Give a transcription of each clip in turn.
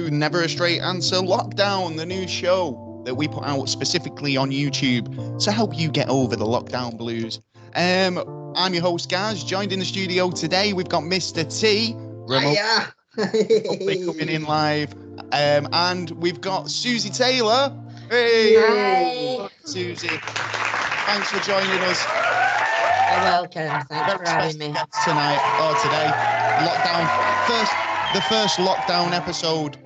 to Never a Straight Answer Lockdown, the new show that we put out specifically on YouTube to help you get over the lockdown blues. I'm your host, Gaz. Joined in the studio today, we've got Mr. T. Remotely coming in live. And we've got Suzy Taylor. Hey! Hi. Suzy. Thanks for joining us. You're welcome. Thanks for having me. Today. The first lockdown episode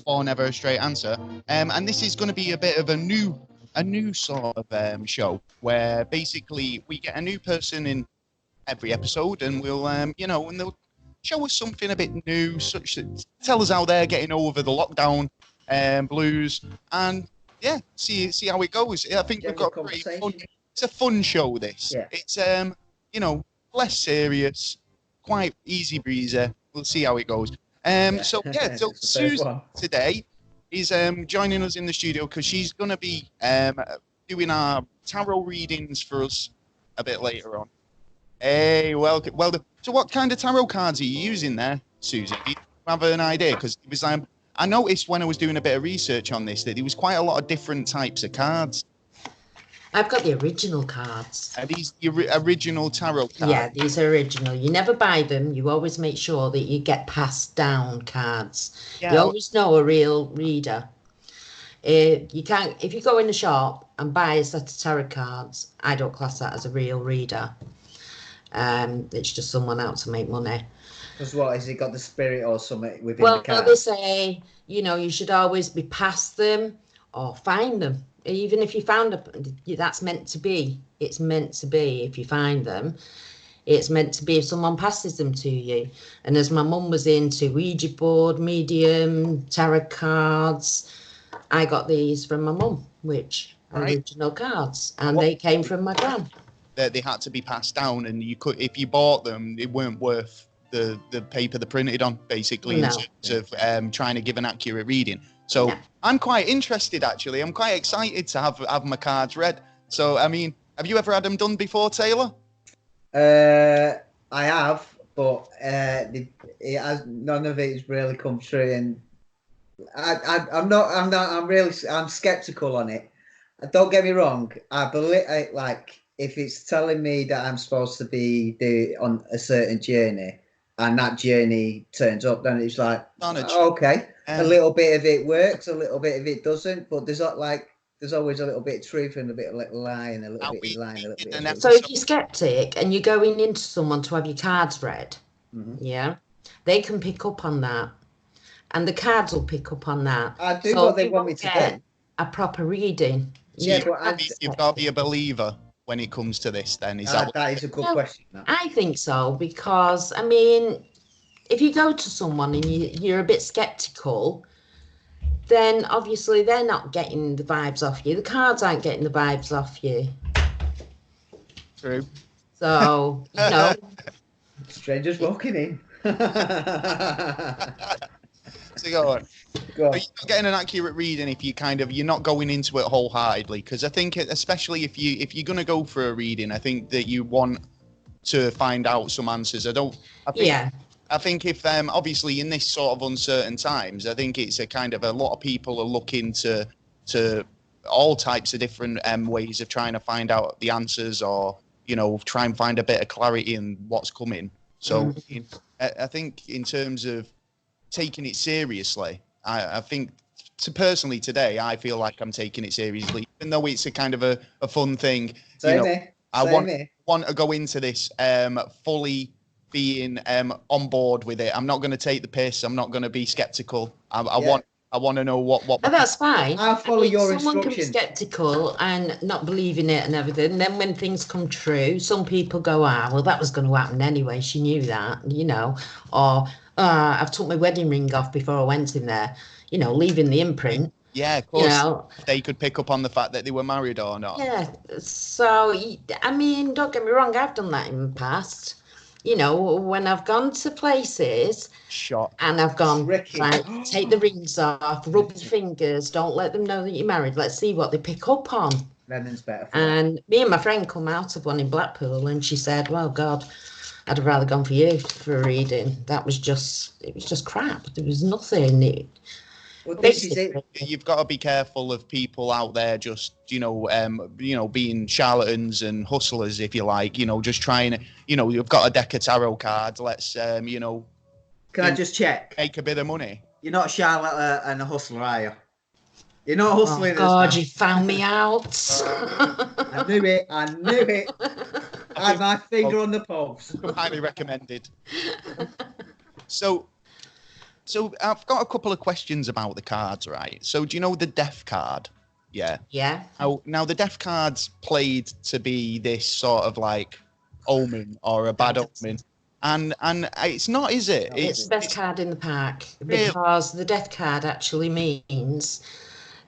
for Never a Straight Answer. And this is going to be a bit of a new sort of show where basically we get a new person in every episode, and we'll and they'll show us something a bit new, such that tell us how they're getting over the lockdown blues, and see how it goes. I think we've got pretty fun. It's a fun show. This it's less serious, quite easy breezy. We'll see how it goes. So Suzy today is joining us in the studio because she's going to be doing our tarot readings for us a bit later on. Hey, welcome. Well, so what kind of tarot cards are you using there, Suzy? Do you have an idea? Because it was I noticed when I was doing a bit of research on this that there was quite a lot of different types of cards. I've got the original cards. Are these the original tarot cards? Yeah, these are original. You never buy them. You always make sure that you get passed down cards. Yeah, you always know a real reader. If you go in the shop and buy a set of tarot cards, I don't class that as a real reader. It's just someone out to make money. Because what, has it got the spirit or something within the card? Well, they say, you should always be past them or find them. Even if you found that's meant to be. It's meant to be if you find them. It's meant to be if someone passes them to you. And as my mum was into Ouija board, medium, tarot cards, I got these from my mum, which are original cards. And they came from my gran. They had to be passed down, and you could, if you bought them, it weren't worth the paper they're printed on, basically, in terms of trying to give an accurate reading. So I'm quite interested, actually. I'm quite excited to have my cards read. So, I mean, have you ever had them done before, Taylor? I have, but none of it has really come true, and I'm skeptical on it. Don't get me wrong. I believe, if it's telling me that I'm supposed to be on a certain journey, and that journey turns up, then it's like, okay, a little bit of it works, a little bit of it doesn't, but there's always a little bit of truth and a bit of lie and a little bit of lie and a little bit of truth. So if you're skeptic and you're going into someone to have your cards read, they can pick up on that, and the cards will pick up on that. I do what they want me to do. A proper reading. You've got to be a believer when it comes to this, then. That is a good question. I think so, because, I mean, if you go to someone and you're a bit skeptical, then obviously they're not getting the vibes off you. The cards aren't getting the vibes off you. True. So, Strangers walking in. So go on. You're not getting an accurate reading if you're not going into it wholeheartedly, because I think especially if you're going to go for a reading, I think that you want to find out some answers. I think if obviously in this sort of uncertain times, I think it's a lot of people are looking to all types of different ways of trying to find out the answers, or try and find a bit of clarity in what's coming. So I think in terms of taking it seriously, I think personally today, I feel like I'm taking it seriously, even though it's a kind of a fun thing. I want to go into this fully being on board with it. I'm not going to take the piss. I'm not going to be skeptical. I want to know what. And that's fine. I'll follow your instructions. Someone can be skeptical and not believe in it and everything. And then when things come true, some people go, well, that was going to happen anyway. She knew that, or I've took my wedding ring off before I went in there, leaving the imprint. Yeah, of course. They could pick up on the fact that they were married or not. Yeah. So, I mean, don't get me wrong. I've done that in the past. When I've gone to places and I've gone, take the rings off, rub your fingers, don't let them know that you're married. Let's see what they pick up on. Lennon's better. And me and my friend come out of one in Blackpool, and she said, well, God, I'd have rather gone for you for a reading. It was just crap. There was nothing. Well, this is it. You've got to be careful of people out there just, being charlatans and hustlers, if you like, just trying to, you've got a deck of tarot cards. Let's, Can I just check? Make a bit of money. You're not a charlatan and a hustler, are you? You're not hustling. Oh, God, you found me out. I knew it. I had my finger on the pulse. Highly recommended. So I've got a couple of questions about the cards, right? So do you know the death card? Yeah. Yeah. Now the death card's played to be this sort of like omen or a bad omen. And it's not, is it? It's the best card in the pack, Really? because the death card actually means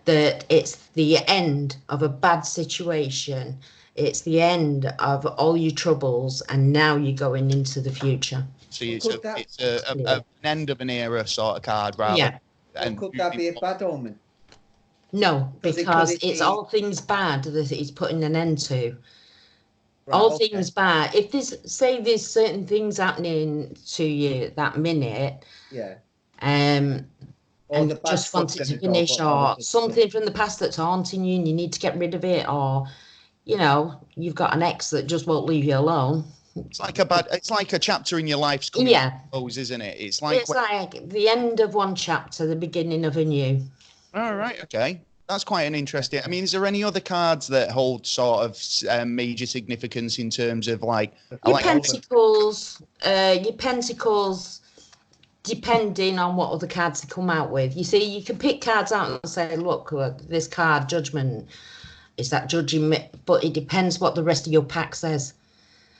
that it's the end of a bad situation. It's the end of all your troubles, and now you're going into the future. So it's an end of an era sort of card, rather. Yeah. And could that be a bad omen? No, because it's all things bad that it's putting an end to. Right, all things bad. If there's certain things happening to you that minute, and just wanted to finish, or something from the past that's haunting you and you need to get rid of it, or you've got an ex that just won't leave you alone. It's like a chapter in your life's coming, isn't it? It's like the end of one chapter, the beginning of a new. All right, okay. That's quite an interesting. I mean, is there any other cards that hold sort of major significance in terms of like Pentacles, your Pentacles, depending on what other cards they come out with. You see, you can pick cards out and say, look, this card, Judgment, is that judging me? But it depends what the rest of your pack says.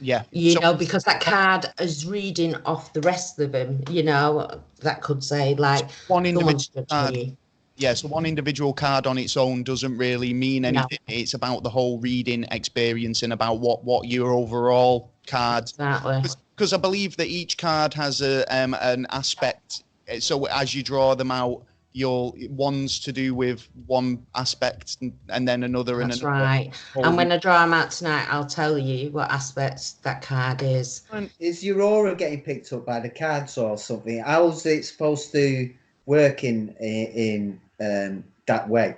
Yeah. Because that card is reading off the rest of them, that could say like one individual card. Yeah, so one individual card on its own doesn't really mean anything. No. It's about the whole reading experience and about what your overall cards. Exactly. Because I believe that each card has an aspect. So as you draw them out, one's to do with one aspect and then another. That's right. And when I draw them out tonight, I'll tell you what aspects that card is. Is your aura getting picked up by the cards or something? How's it supposed to work in that way?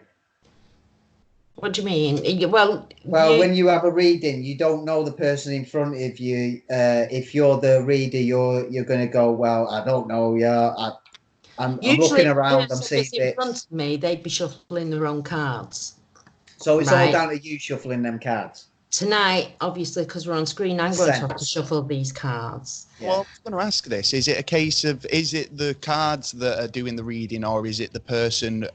What do you mean? Well, when you have a reading, you don't know the person in front of you. If you're the reader, you're going to go, well, I don't know. I'm looking around. I'm seeing it in front of me. They'd be shuffling the wrong cards. So it's all down to you shuffling them cards. Tonight, obviously, because we're on screen, I'm going to have to shuffle these cards. Yeah. Well, I was going to ask this. Is it a case of, is it the cards that are doing the reading, or is it the person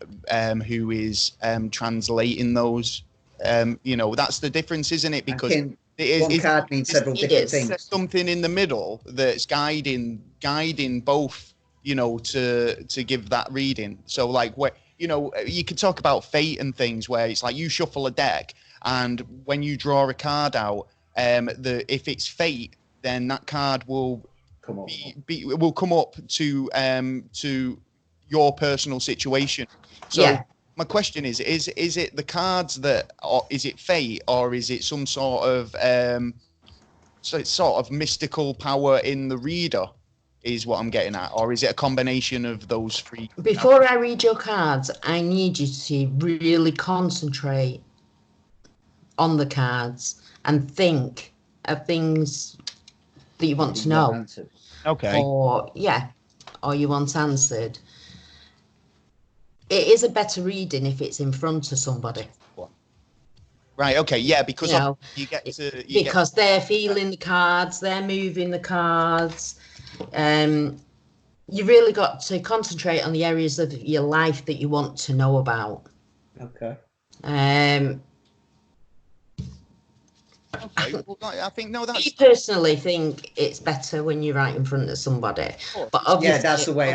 who is translating those? That's the difference, isn't it? Because one card means several different things. There's something in the middle that's guiding both, to give that reading. So like, you could talk about fate and things where it's like you shuffle a deck, and when you draw a card out, if it's fate, then that card will come up to your personal situation. So my question is it the cards that, or is it fate, or is it some sort of mystical power in the reader? Is what I'm getting at, or is it a combination of those three? Before I read your cards, I need you to really concentrate on the cards and think of things that you want to know. Okay. Or you want answered. It is a better reading if it's in front of somebody. Right. Okay. Yeah. Because they're feeling the cards, they're moving the cards. You really got to concentrate on the areas of your life that you want to know about. Okay. Okay. Well, I think I personally think it's better when you're right in front of somebody. But obviously, that's the way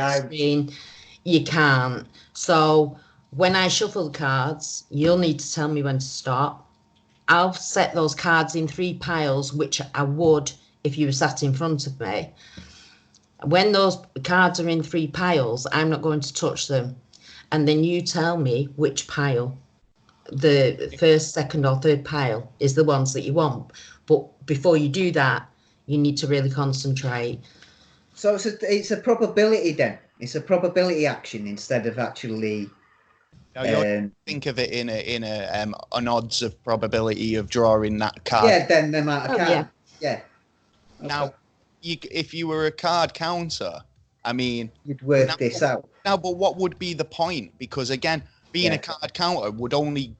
you can't. So when I shuffle the cards, you'll need to tell me when to stop. I'll set those cards in 3 piles, which I would if you were sat in front of me. When those cards are in 3 piles, I'm not going to touch them. And then you tell me which pile, the first, second or third pile, is the ones that you want. But before you do that, You need to really concentrate. So it's a probability then. It's a probability action instead of actually. Now you think of it in an odds of probability of drawing that card. Yeah, then the amount of card. Yeah. Okay. Now, if you were a card counter, I mean, you'd work this out. Now, but what would be the point? Because again, being a card counter would only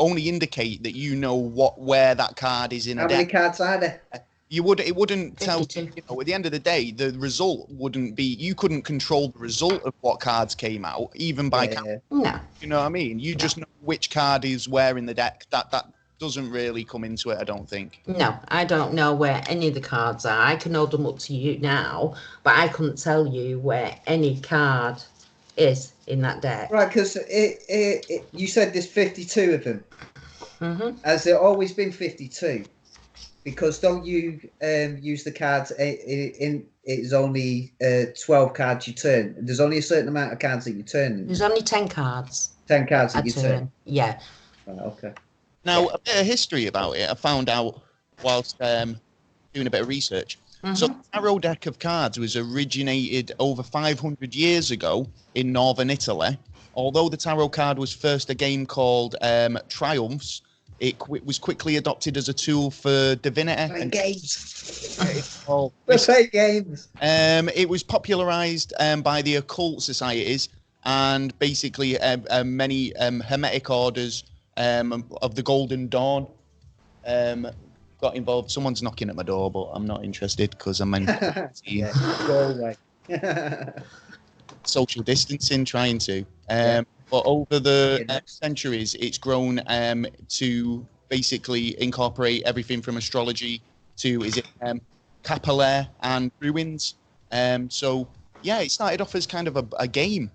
indicate that you know where that card is in a deck. How many cards are there? It wouldn't tell 52. you know, at the end of the day, the result wouldn't be, you couldn't control the result of what cards came out, even by count. No. You know what I mean? You just know which card is where in the deck. That doesn't really come into it, I don't think. No, I don't know where any of the cards are. I can hold them up to you now, but I couldn't tell you where any card is in that deck. Right, because you said there's 52 of them. Mm-hmm. Has there always been 52? Because don't you use the cards it's only 12 cards you turn. There's only a certain amount of cards that you turn. There's only 10 cards. 10 cards that you turn. Yeah. Right, okay. Now, a bit of history about it, I found out whilst doing a bit of research. Mm-hmm. So the tarot deck of cards was originated over 500 years ago in northern Italy. Although the tarot card was first a game called Triumphs, it was quickly adopted as a tool for divinity. Play games. We're playing games. It was popularized by the occult societies and basically many hermetic orders of the Golden Dawn got involved. Someone's knocking at my door, but I'm not interested because I'm in go away. social distancing, trying to. But over the centuries, it's grown to basically incorporate everything from astrology to Capellaire and ruins. So yeah, it started off as kind of a game,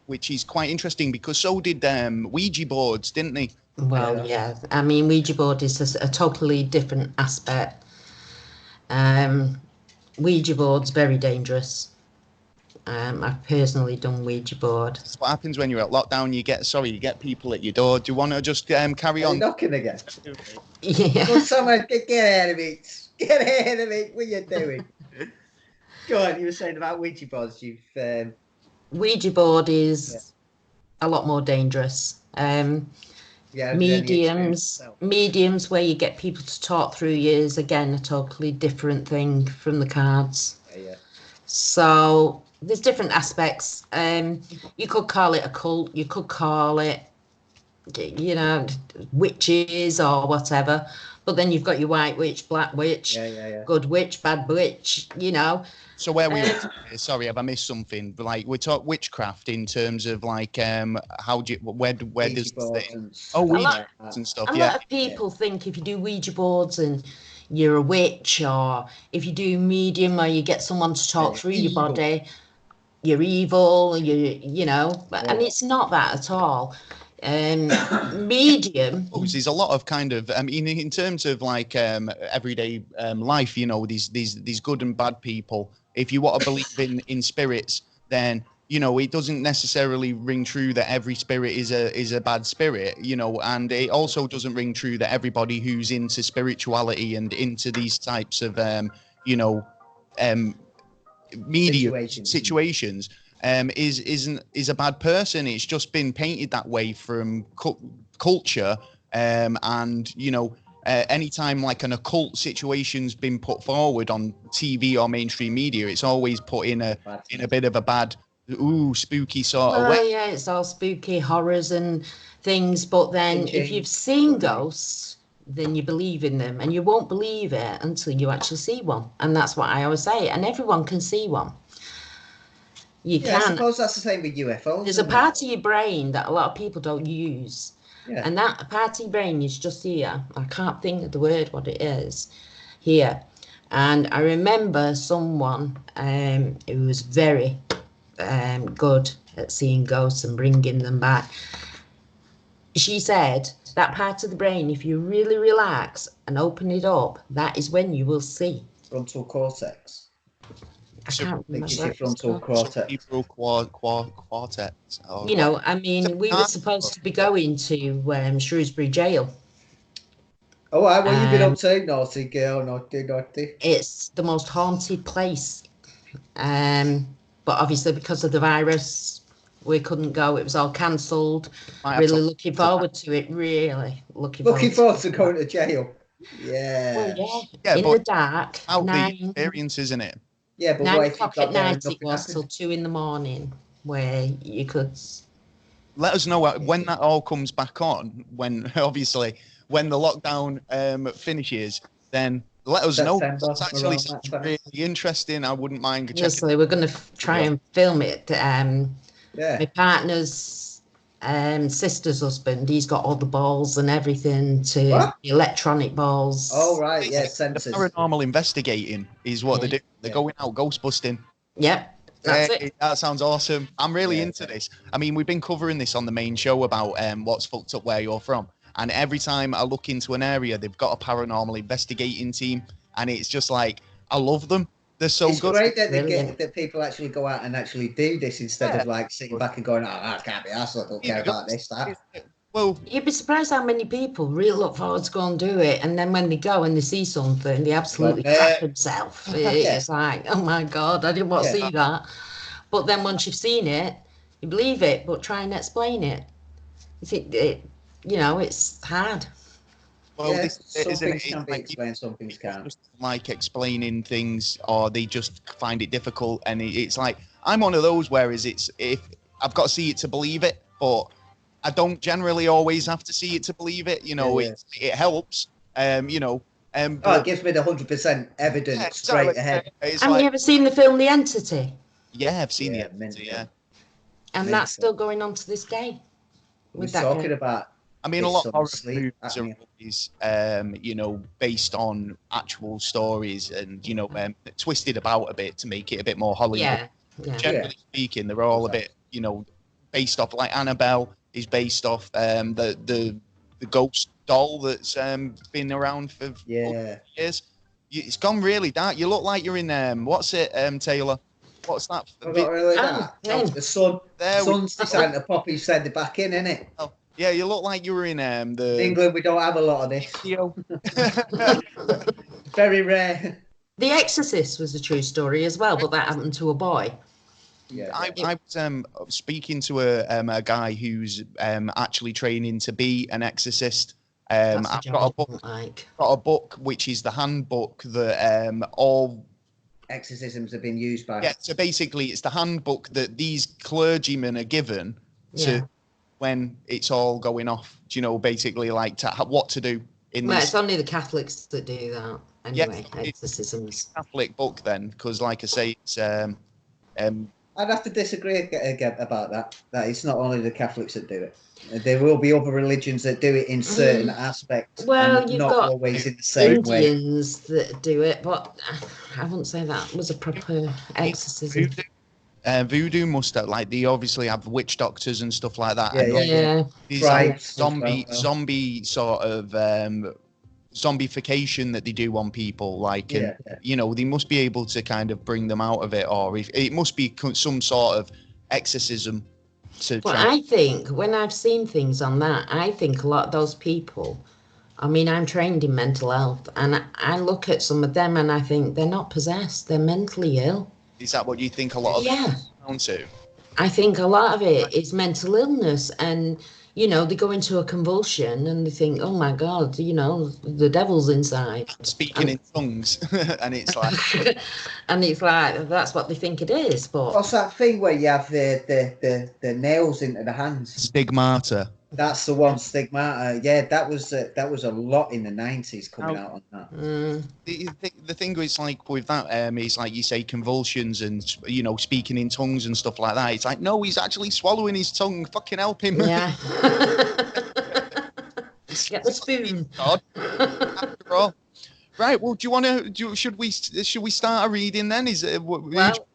which is quite interesting because so did Ouija boards, didn't they? Well, yeah. I mean, Ouija board is a totally different aspect. Ouija board's very dangerous. I've personally done Ouija board. That's what happens when you're at lockdown. You get people at your door. Do you want to just carry on? Knocking again. Yeah. Well, someone get out of it. Get out of it. What are you doing? Go on. You were saying about Ouija boards. Ouija board is a lot more dangerous. Mediums where you get people to talk through you is again a totally different thing from the cards. Yeah. So there's different aspects. You could call it a cult. You could call it, witches or whatever. But then you've got your white witch, black witch, good witch, bad witch. So where we sorry, have I missed something? But we talk witchcraft in terms of how do you, where does Ouija boards and stuff? A lot of people think if you do Ouija boards and you're a witch, or if you do medium or you get someone to talk through your body, you're evil. And it's not that at all. Medium. There's a lot of kind of, in terms of everyday life, these good and bad people. If you want to believe in spirits, then it doesn't necessarily ring true that every spirit is a bad spirit, and it also doesn't ring true that everybody who's into spirituality and into these types of media situations is a bad person. It's just been painted that way from culture, anytime an occult situation's been put forward on TV or mainstream media, it's always put in a bit of a bad, spooky sort of way. Yeah, it's all spooky horrors and things. But then if you've seen ghosts, then you believe in them, and you won't believe it until you actually see one. And that's what I always say. And everyone can see one. You can. I suppose that's the same with UFOs. There's a part of your brain that a lot of people don't use. Yeah. And that part of your brain is just here. I can't think of the word, what it is. Here. And I remember someone who was very good at seeing ghosts and bringing them back. She said that part of the brain, if you really relax and open it up, that is when you will see. Frontal cortex. I can't remember. Frontal cortex. Cortex. We were supposed to be going to Shrewsbury Jail Oh, what have you been up to, naughty girl, naughty? It's the most haunted place. But obviously because of the virus, we couldn't go. It was all cancelled. Might have Really to- looking forward to it. Really looking Looking forward forward to going to jail. Yeah. Well, yeah, Yeah, in but the dark. out the 9 experience, isn't it? Yeah, but what if you o'clock got at there and night it nothing was till happened? 2 in the morning, where you could. Let us know when that all comes back on. When obviously when the lockdown finishes, then let us know. September, It's actually around that time. really interesting. I wouldn't mind checking. Obviously, we're going to try and film it. Yeah. My partner's sister's husband, he's got all the balls and everything to What? electronic balls. Oh, right. Yeah, The sensors. paranormal investigating is what they do. They're Yeah. going out ghost busting. Yep, that's it. That sounds awesome. I'm really Yeah, into yeah. this. I mean, we've been covering this on the main show about what's fucked up where you're from. And every time I look into an area, they've got a paranormal investigating team. And it's just like, I love them. They're so It's good. great that Brilliant. that people actually go out and actually do this instead of like sitting back and going, "Oh, that can't be us. I don't care about this, that." Well, You'd be surprised how many people really look forward to go and do it, and then when they go and they see something, they absolutely crap themselves. It's like, oh my god, I didn't want to see that. But then once you've seen it, you believe it, but try and explain it. You think it's hard. well, Yeah, this some isn't things it? can be Like, explained, some things can't. just like explaining things, or they just find it difficult. And it's like, I'm one of those, whereas if I've got to see it to believe it, but I don't generally always have to see it to believe it. It helps. Oh, it gives me the 100% evidence straight ahead. It's Have you like, ever seen the film The Entity? yeah, I've seen Yeah, it. mental. Yeah, And Mental. that's still going on to this day. We're With that talking guy. about. I mean, a It's lot of some horror sleep movies are apnea. always, based on actual stories and twisted about a bit to make it a bit more Hollywood. Yeah. Generally speaking, they're all a bit, based off. Like Annabelle is based off the ghost doll that's been around for years. It's gone really dark. You look like you're in what's it, Taylor? What's that? I've got really that. yeah. The sun's deciding to pop his head back in, innit? Oh, yeah, you look like you were in In the England, we don't have a lot of this. video. Very rare. The Exorcist was a true story as well, but that happened to a boy. Yeah. I was speaking to a guy who's actually training to be an exorcist. That's a I've job got I a book, don't like. which is the handbook that all. Exorcisms have been used by. Yeah, so basically, it's the handbook that these clergymen are given to Yeah. when it's all going off. Basically, like what to do in Well, this it's only the Catholics that do that. Anyway, exorcisms. Catholic book then, because like I say, it's I'd have to disagree again about that. That it's not only the Catholics that do it. There will be other religions that do it in certain aspects. Well, and you've not got always in the same way. Indians that do it, but I wouldn't say that was a proper exorcism. voodoo must have, like, they obviously have witch doctors and stuff like that. Yeah. These Tribes, zombie sort of zombification that they do on people, like, they must be able to kind of bring them out of it, or if it must be some sort of exorcism to But try. I think when I've seen things on that, I think a lot of those people, I mean, I'm trained in mental health, and I look at some of them and I think they're not possessed, they're mentally ill. Is that what you think a lot of Yeah. down to? I think a lot of it is mental illness, and they go into a convulsion and they think, oh my god, the devil's inside. Speaking in tongues, and it's like And it's like that's what they think it is. But What's that thing where you have the nails into the hands? stigmata. That's the one, stigmata. Yeah, that was a lot in the 90s coming out on that. The thing is, like, with that, is like you say convulsions and speaking in tongues and stuff like that. It's like, no, he's actually swallowing his tongue. Fucking help him. yeah. Get the spoon. God. After all. Right. Well, should we start a reading then? Is it? Well,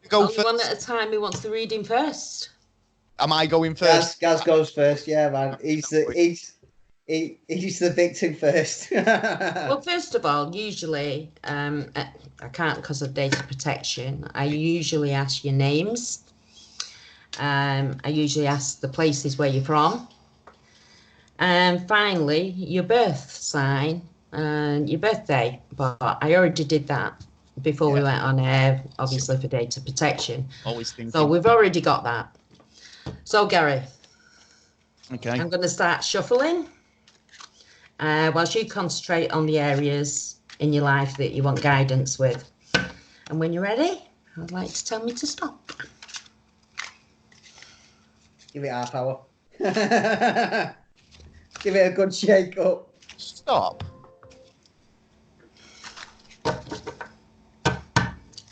Go only first? one at a time. Who wants the reading first? Am I going first? Gaz goes first. Yeah, man. He's the victim first. Well, first of all, usually I can't because of data protection. I usually ask your names. I usually ask the places where you're from. And finally, your birth sign and your birthday, but I already did that before we went on air, obviously for data protection. Always thinking. So we've already got that. So Gary, Okay. I'm going to start shuffling whilst you concentrate on the areas in your life that you want guidance with. And when you're ready, I'd like to tell me to stop. Give it half hour. Give it a good shake up. Stop.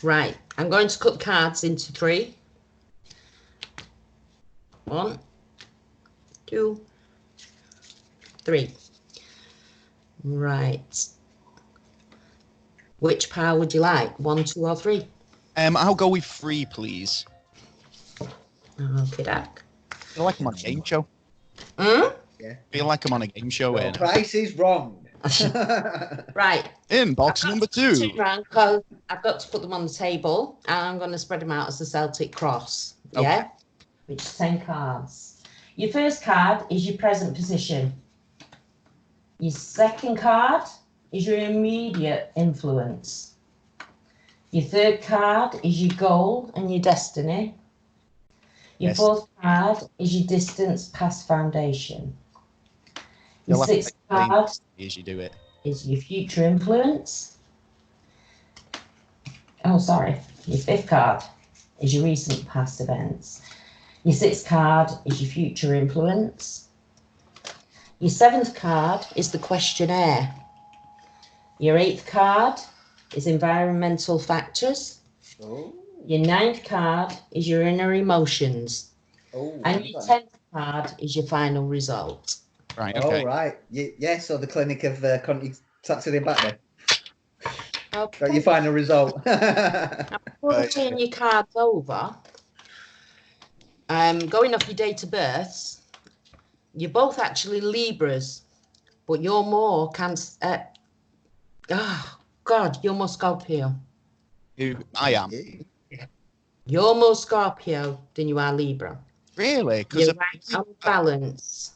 Right, I'm going to cut the cards into 3. 1, 2, 3. Right. Which pile would you like? 1, 2, or 3? I'll go with 3, please. Okay, Doc. I feel like I'm on a game show. Hmm? Yeah. I feel like I'm on a game show here. The price is wrong. Right. In box number 2. Because I've got to put them on the table, and I'm going to spread them out as the Celtic cross. Yeah? Okay. Which is 10 cards. Your first card is your present position. Your second card is your immediate influence. Your third card is your goal and your destiny. Your Yes. fourth card is your distance past foundation. Your You'll have to sixth explain card as you do it. is your future influence. Oh, sorry. Your fifth card is your recent past events. Your sixth card is your future influence. Your seventh card is the questionnaire. Your eighth card is environmental factors. Oh. Your ninth card is your inner emotions. Oh, And your 10th card is your final result. Right, okay. Oh, right. Yeah, so the clinic of connotations in back there. Okay. Got your final result. Before turning your cards over, going off your date of births, you're both actually Libras, but you're more Cancer. You're more Scorpio. Who I am. You're more Scorpio than you are Libra. Really? Because You're right on balance.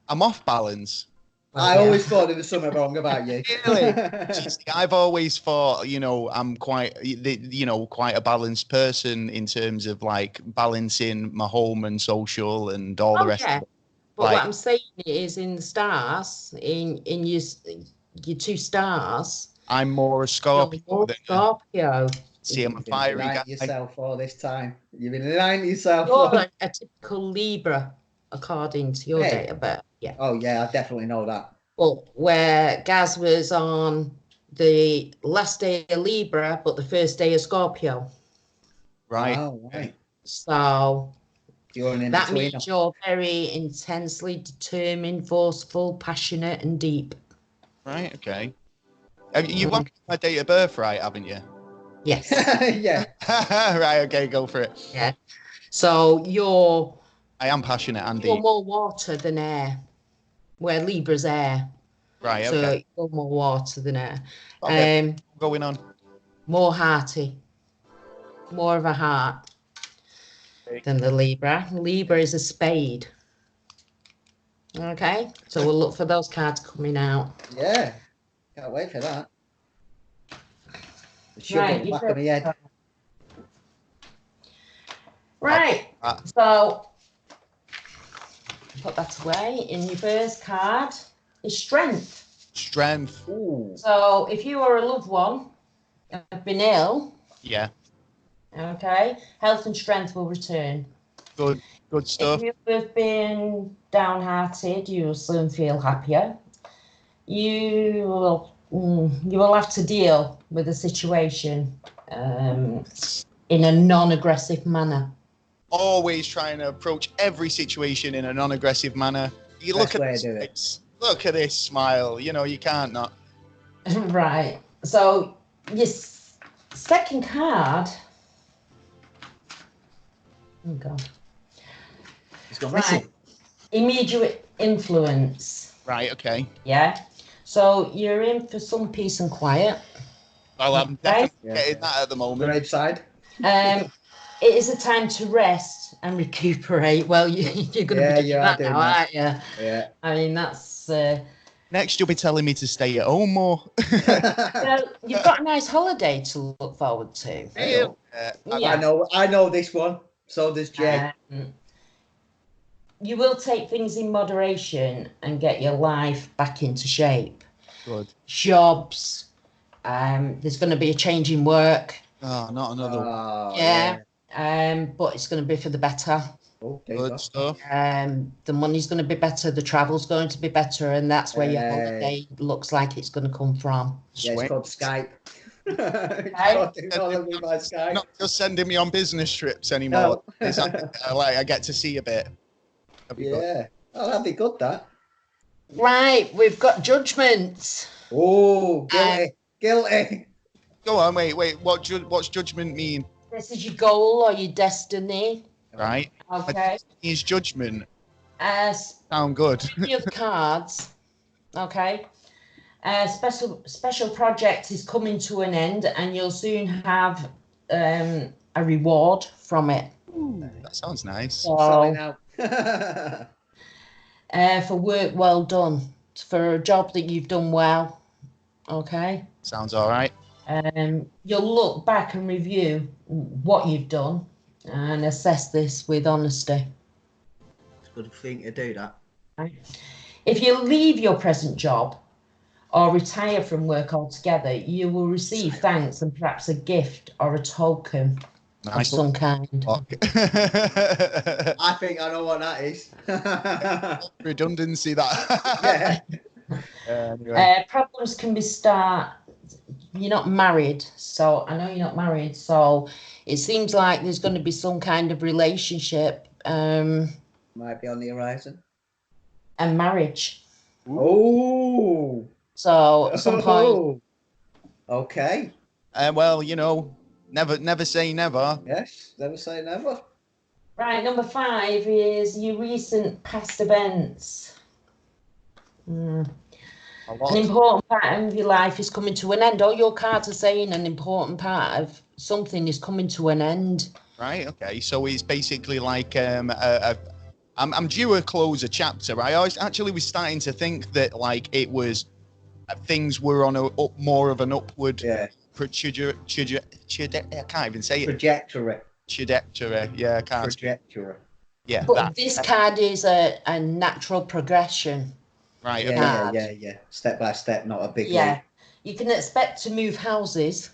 I'm off balance. I always thought there was something wrong about you. Really? I've always thought, I'm quite a balanced person in terms of like balancing my home and social and all the rest of it. But Like, what I'm saying is in the stars, in your 2 stars, I'm more a Scorpio. you're more Scorpio. See, I'm a You've been fiery denying guy. yourself all this time. You've been denying yourself. You're a typical Libra, according to your Hey. date of birth. Yeah. Oh, yeah, I definitely know that. Well, where Gaz was on the last day of Libra, but the first day of Scorpio. Right. Oh, right. So You're an that in-betweener. means you're very intensely determined, forceful, passionate, and deep. Right, okay. You've got my date of birth right, haven't you? Yes. Yeah. Right, okay, go for it. Yeah. So I am passionate and you're deep. more water than air, where Libra's air. Right, So okay. you're more water than air. Okay. Going on. More hearty. More of a heart than the Libra. Libra is a spade. Okay, so we'll look for those cards coming out. Yeah. Can't wait for that. Right, Back of my head. Right, so put that away. In your first card is strength. Strength. Ooh. So if you or a loved one have been ill, Yeah. okay, health and strength will return. Good stuff. If you have been downhearted, you will soon feel happier. You will have to deal with the situation in a non-aggressive manner. Always trying to approach every situation in a non-aggressive manner. You look at this face. Look at this smile. You can't not. Right. So your second card. Oh God. It's gone missing. Immediate influence. Right. Okay. Yeah. So you're in for some peace and quiet. Well, I'm definitely getting that at the moment. Graveside. It is a time to rest and recuperate. Well, you're going to be doing that now, aren't you? Yeah. I mean, that's Next, you'll be telling me to stay at home more. Well, you've got a nice holiday to look forward to. I know this one. So does Jay. You will take things in moderation and get your life back into shape. Good. Jobs. There's going to be a change in work. Oh, not another one. Yeah. But it's going to be for the better. Good stuff. The money's going to be better. The travel's going to be better, and that's where your holiday looks like it's going to come from. Yeah, it's called Skype. Not just sending me on business trips anymore. No. I get to see a bit. Yeah. Oh, that'd be good, that. Right, we've got judgments. Oh, guilty. Guilty. Go on, wait. What's judgment mean? This is your goal or your destiny. Right. Okay. Is judgment. Sound good. Your cards. Okay. Special project is coming to an end, and you'll soon have a reward from it. Ooh, that sounds nice. So, for work well done, for a job that you've done well. Okay. Sounds all right. You'll look back and review what you've done and assess this with honesty. It's a good thing to do that. If you leave your present job or retire from work altogether, you will receive thanks and perhaps a gift or a token of some kind. I think I know what that is. Redundancy, that. Yeah. Problems can be you're not married, so I know you're not married, so it seems like there's going to be some kind of relationship. Might be on the horizon. And marriage. Oh. So at some point. Okay. Well, never say never. Yes, never say never. Right, number 5 is your recent past events. An important part of your life is coming to an end. All your cards are saying an important part of something is coming to an end. Right, okay. So it's basically like I'm due to close a chapter. I always actually was starting to think that like it was things were on more of an upward trajectory. I can't even say it. Trajectory. Yeah, I can't. Trajectory. Yeah. But this card is a natural progression. Right. Yeah. Step by step, not a big leap. You can expect to move houses.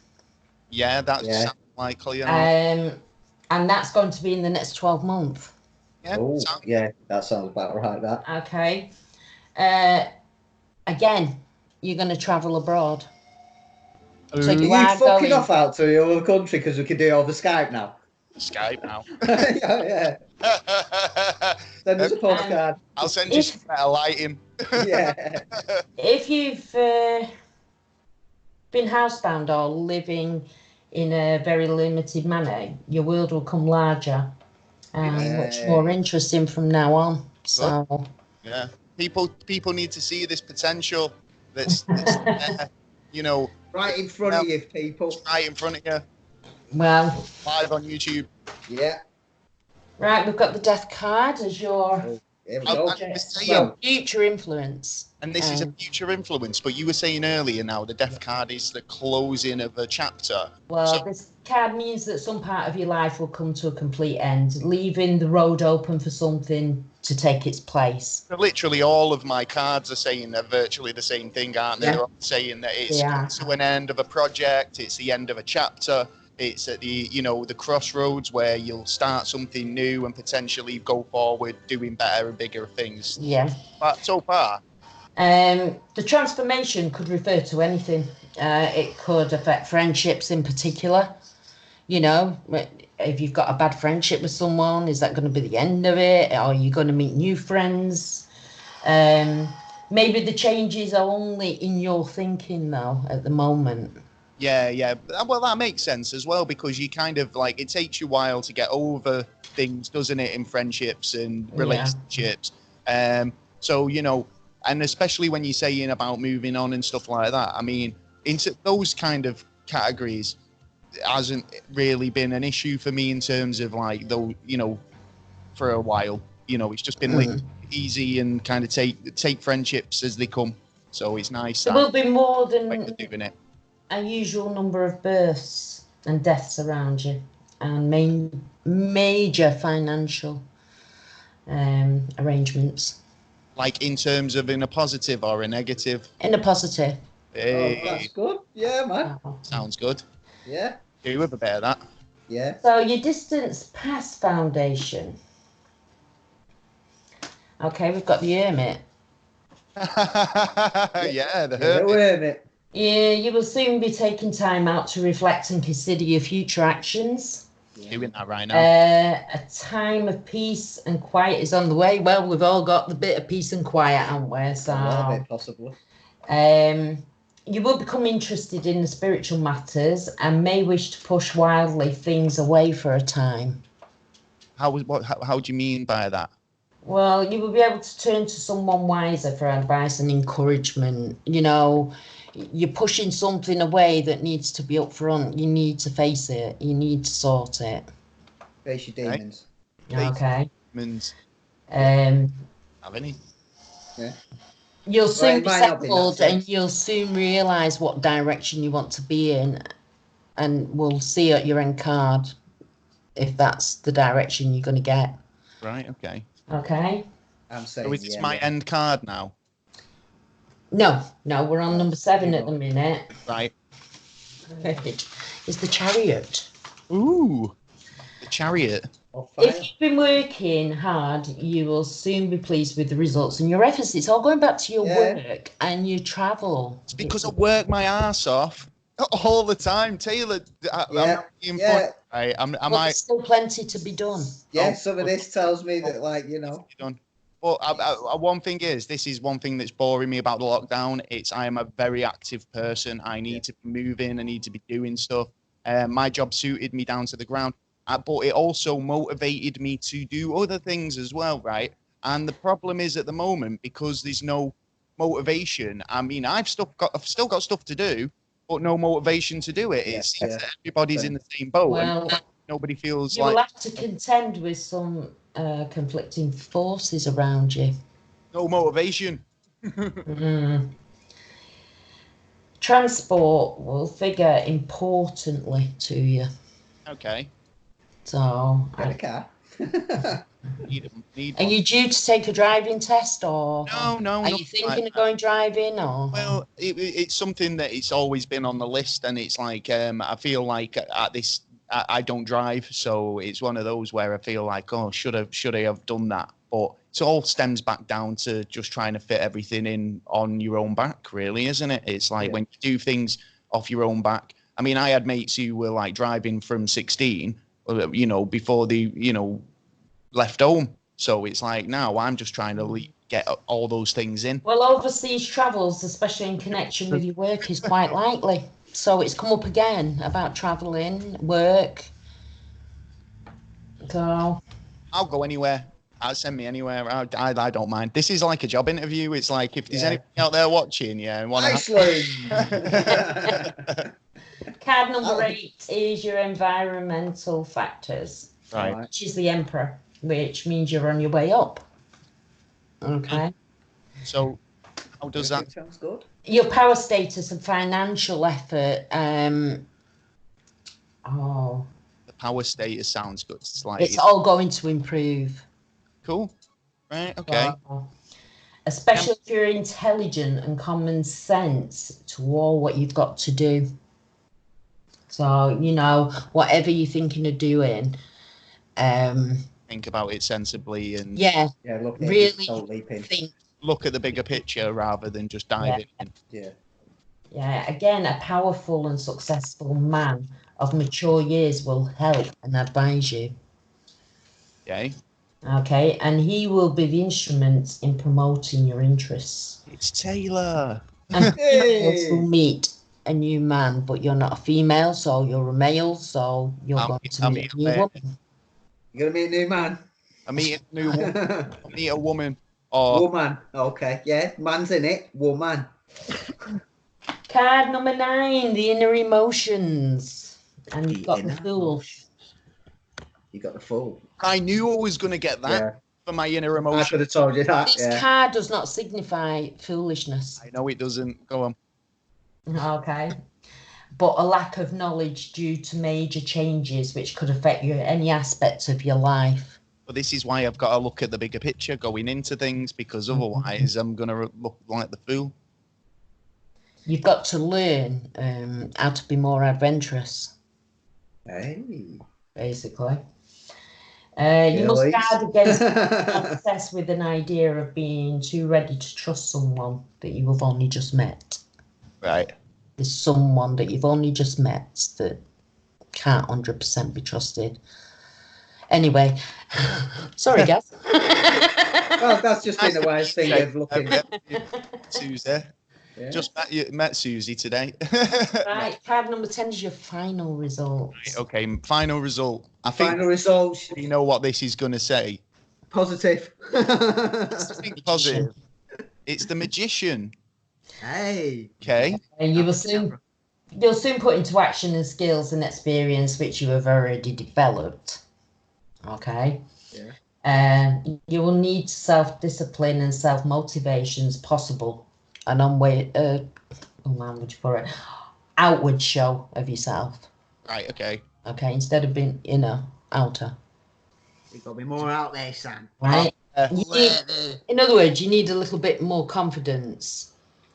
Yeah, that's likely. And that's going to be in the next 12 months. Yeah. That sounds about right. That. Okay. Again, you're going to travel abroad. So you fucking off out to the other country because we can do it over Skype now. Yeah. Send us a postcard. I'll send you some better lighting. Yeah. If you've been housebound or living in a very limited manner, your world will come larger and much more interesting from now on. So yeah, people need to see this potential that's right in front of you, people. Right in front of you. Well, live on YouTube. Yeah. Right, we've got the death card as your future influence. And this is a future influence, but you were saying earlier now the death card is the closing of a chapter. Well, this card means that some part of your life will come to a complete end, leaving the road open for something to take its place. Literally all of my cards are saying they're virtually the same thing, aren't they? They're all saying that it's to an end of a project, it's the end of a chapter. It's at the crossroads where you'll start something new and potentially go forward doing better and bigger things. Yeah. But so far. The transformation could refer to anything. It could affect friendships in particular. If you've got a bad friendship with someone, is that going to be the end of it? Or are you going to meet new friends? Maybe the changes are only in your thinking though at the moment. Yeah. Well, that makes sense as well because you kind of it takes you a while to get over things, doesn't it, in friendships and relationships. So, and especially when you're saying about moving on and stuff like that. I mean, into those kind of categories hasn't really been an issue for me in terms of for a while. It's just been easy and kind of take friendships as they come. So it's nice There that will be more way than of doing it. a usual number of births and deaths around you, and major financial arrangements. Like in terms of in a positive or a negative. In a positive. Hey, Oh, that's good. Yeah, man. sounds good. Yeah. Do with a bit of that. Yeah. So your distance past foundation. Okay, we've got the hermit. Yeah, the Yeah, hermit. wait a minute. Yeah, you will soon be taking time out to reflect and consider your future actions. Doing that right now. A time of peace and quiet is on the way. Well, we've all got the bit of peace and quiet, haven't we? A lot of So, it, possibly. you will become interested in the spiritual matters and may wish to push wildly things away for a time. How do you mean by that? Well, you will be able to turn to someone wiser for advice and encouragement. You know, you're pushing something away that needs to be up front. You need to face it. You need to sort it. Face your demons. Okay. Means Um, have any? Yeah. you'll soon it be might not be in that settled and sense. you'll soon realise what direction you want to be in, and we'll see at your end card if that's the direction you're going to get. Right. Okay. Okay. I'm saying So is this yeah, my yeah. end card now? No, we're on No, number 7 you at the go. minute. Right. It's the Chariot. Ooh, the Chariot. Oh, fire. If you've been working hard, you will soon be pleased with the results and your efforts. It's all going back to your Yeah. work and your travel. It's because I work my ass off all the time, Taylor. I'm not being funny, right? There's still plenty to be done. Yeah, Oh, some of this tells me that, like, you know. done. But one thing is, this is one thing that's boring me about the lockdown. I am a very active person. I need to be moving. I need to be doing stuff. My job suited me down to the ground, but it also motivated me to do other things as well, right? And the problem is at the moment, because there's no motivation. I mean, I've still got stuff to do, but no motivation to do it. It seems that everybody's in the same boat, Well, and nobody feels you'll like have to contend with some conflicting forces around you. no motivation. Transport will figure importantly to you. Okay. Got a car. Need Are you due to take a driving test, or No. are you thinking of going driving, or? Well, it's something that it's always been on the list, and it's like I feel like at this I don't drive, so it's one of those where I feel like, oh, should I have done that? But it all stems back down to just trying to fit everything in on your own back, really, isn't it? It's like when you do things off your own back. I mean, I had mates who were like driving from 16, before they, left home. So it's like now I'm just trying to get all those things in. Well, overseas travels, especially in connection with your work, is quite likely. So it's come up again about travelling, work. So I'll go anywhere. Send me anywhere. I don't mind. This is like a job interview. It's like if there's anything out there watching, and want Iceland. Card number 8 is your environmental factors, right? Which is the Emperor, which means you're on your way up. Okay. So, how does that? Sounds good. Your power status and financial effort. The power status sounds good. It's all going to improve. Cool. Right. Okay. Especially if you're intelligent and common sense to all what you've got to do. So, whatever you're thinking of doing, think about it sensibly and look at the bigger picture rather than just diving in. Yeah, again, a powerful and successful man of mature years will help and advise you. Okay, and he will be the instrument in promoting your interests. It's Taylor. And females will meet a new man, but you're not a female, so you're a male, so you're going to meet a new woman. You're going to meet a new man? I meet a new woman. I meet a woman. Woman. Okay, yeah, man's in it. Woman. Card number 9, the inner emotions. And you've got the Fool. You got the Fool. I knew I was going to get that. for my inner I emotion. could have told you that. This Yeah. card does not signify foolishness. I know it doesn't. Go on. Okay. But a lack of knowledge due to major changes which could affect you any aspect of your life. But this is why I've got to look at the bigger picture going into things, because otherwise I'm going to look like the fool. You've got to learn how to be more adventurous, Hey. basically. You must Boys. guard against being obsessed with an idea of being too ready to trust someone that you have only just met. Right. There's someone that you've only just met that can't 100% be trusted. Anyway, sorry, guys. Well, that's just been a wise thing of looking. Suzy. Yeah. Just met Suzy today. Right, card number 10 is your final result. Right, okay, final result. I Final think results. you know what this is going to say. Positive. I think positive. It's the magician. Hey. Okay. And you'll soon put into action the skills and experience which you have already developed. Okay. Yeah. You will need self-discipline and self-motivation as possible. An outward show of yourself. Right, okay. Okay, instead of being outer. You've got to be more out there, Sam. Right? In other words, you need a little bit more confidence.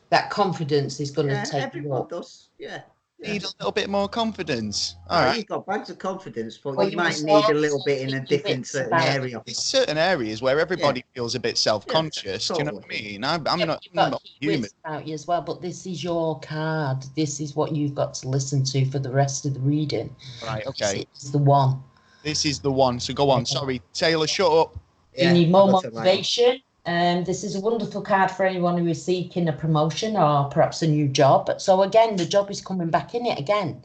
That confidence is going to take you everyone up. does. Yeah. Need a little bit more confidence. All Oh, right. you've got bags of confidence, but Well, you you might must need a also little bit in a think your different bits certain about- area. There's certain areas where everybody feels a bit self-conscious. Yeah, Do you know what I totally. mean? I'm not You've got to keep human. wits about you as well, but this is your card. This is what you've got to listen to for the rest of the reading. Right, okay. This is the one. This is the one. So go on. Sorry, Taylor, shut up. You need more I've got to write. motivation. This is a wonderful card for anyone who is seeking a promotion or perhaps a new job. So again, the job is coming back in it again.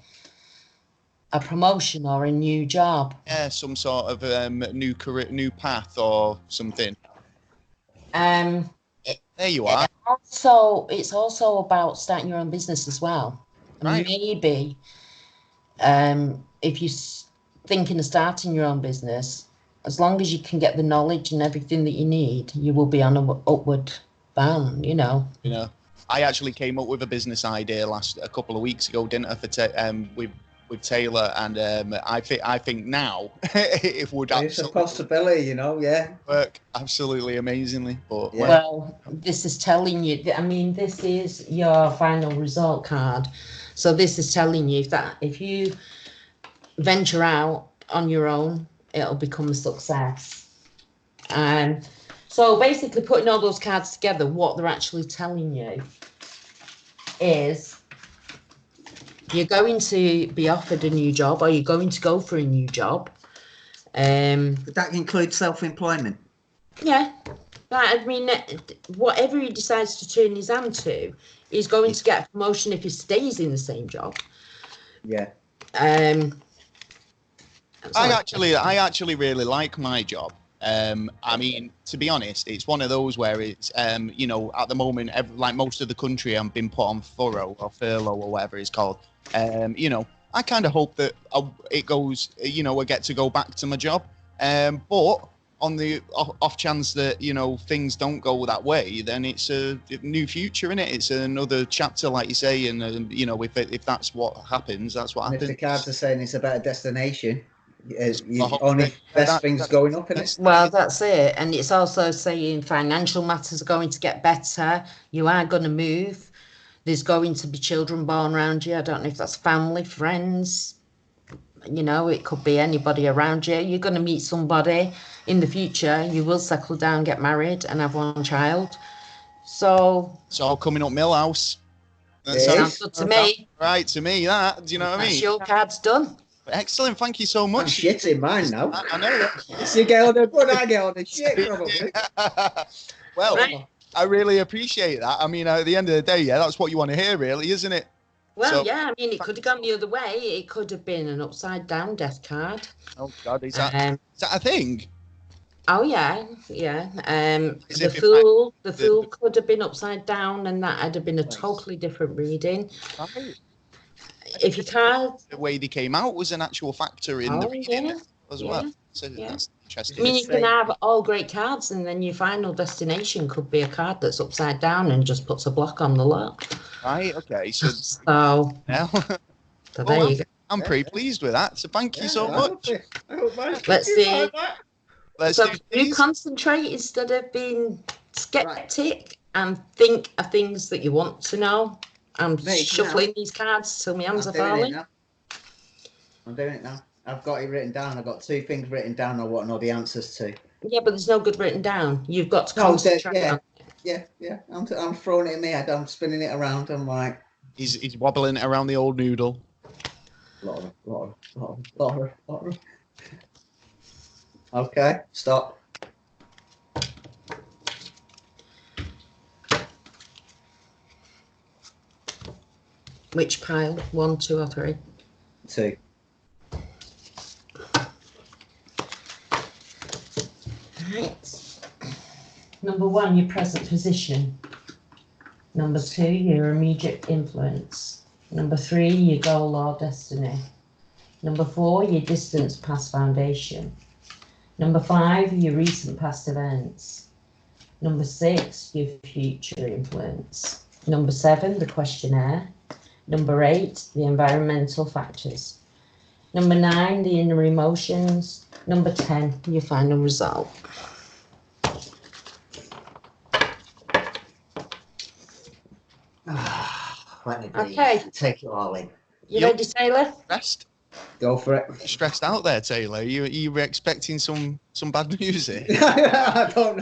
A promotion or a new job. Yeah, some sort of new career, new path or something. There you are. It's also about starting your own business as well. Right. Maybe if you're thinking of starting your own business, as long as you can get the knowledge and everything that you need, you will be on an upward bound, You know, I actually came up with a business idea a couple of weeks ago, didn't I, with Taylor, and I think now it would It's a possibility, work absolutely amazingly. But Yeah. Well, this is telling you, this is your final result card. So this is telling you that if you venture out on your own, it'll become a success. So basically putting all those cards together, what they're actually telling you is you're going to be offered a new job, or you're going to go for a new job. Would that include self-employment? Yeah. Whatever he decides to turn his hand to, he's going to get a promotion if he stays in the same job. Yeah. I actually really like my job. To be honest, it's one of those where it's, at the moment, like most of the country, I'm being put on furlough or whatever it's called. I kind of hope that it goes, I get to go back to my job. But on the off chance that, things don't go that way, then it's a new future, innit? It's another chapter, like you say. And, if that's what happens, that's what And happens. if the cards are saying it's a better destination, only best things going up in it. Well, that's it. And it's also saying financial matters are going to get better. You are going to move. There's going to be children born around you. I don't know if that's family, friends. It could be anybody around you. You're going to meet somebody in the future. You will settle down, get married, and have one child. So it's all coming up Millhouse. That sounds good to me. Right to me, that. Do you know what I mean? Your card's done. Excellent. Thank you so much. I'm shit in mine now. I know that. You get on the good, I get on the shit, probably. Well, Right. I really appreciate that. At the end of the day, that's what you want to hear, really, isn't it? Well, it could have gone the other way. It could have been an upside down death card. Oh God, is that a thing? Oh yeah. The fool could have been upside down, and that had been a totally different reading. Right. If you can't, The way they came out was an actual factor in the reading as well. So Interesting. I mean, you can have all great cards, and then your final destination could be a card that's upside down and just puts a block on the lot. Right. Okay. So Now, so there you go. I'm pretty pleased with that. So thank you so much. Let's see. Let's So do you these. concentrate instead of being skeptic and think of things that you want to know. I'm shuffling these cards till my hands are falling. I'm doing it now. I've got it written down. I've got 2 things written down I want to know the answers to. Yeah, but there's no good written down. You've got to concentrate on it. Yeah. I'm throwing it in my head. I'm spinning it around. I'm like... He's wobbling it around the old noodle. Lot of. Okay, stop. Which pile? 1, 2, or 3? 2. Right. Number 1, your present position. Number 2, your immediate influence. Number 3, your goal or destiny. Number 4, your distance past foundation. Number 5, your recent past events. Number 6, your future influence. Number 7, the questionnaire. Number 8, the environmental factors. Number 9, the inner emotions. Number 10, your final result. Let me Okay. Take it all in. You ready, Taylor? Stressed? Go for it. Stressed out there, Taylor. You were expecting some bad news here? I don't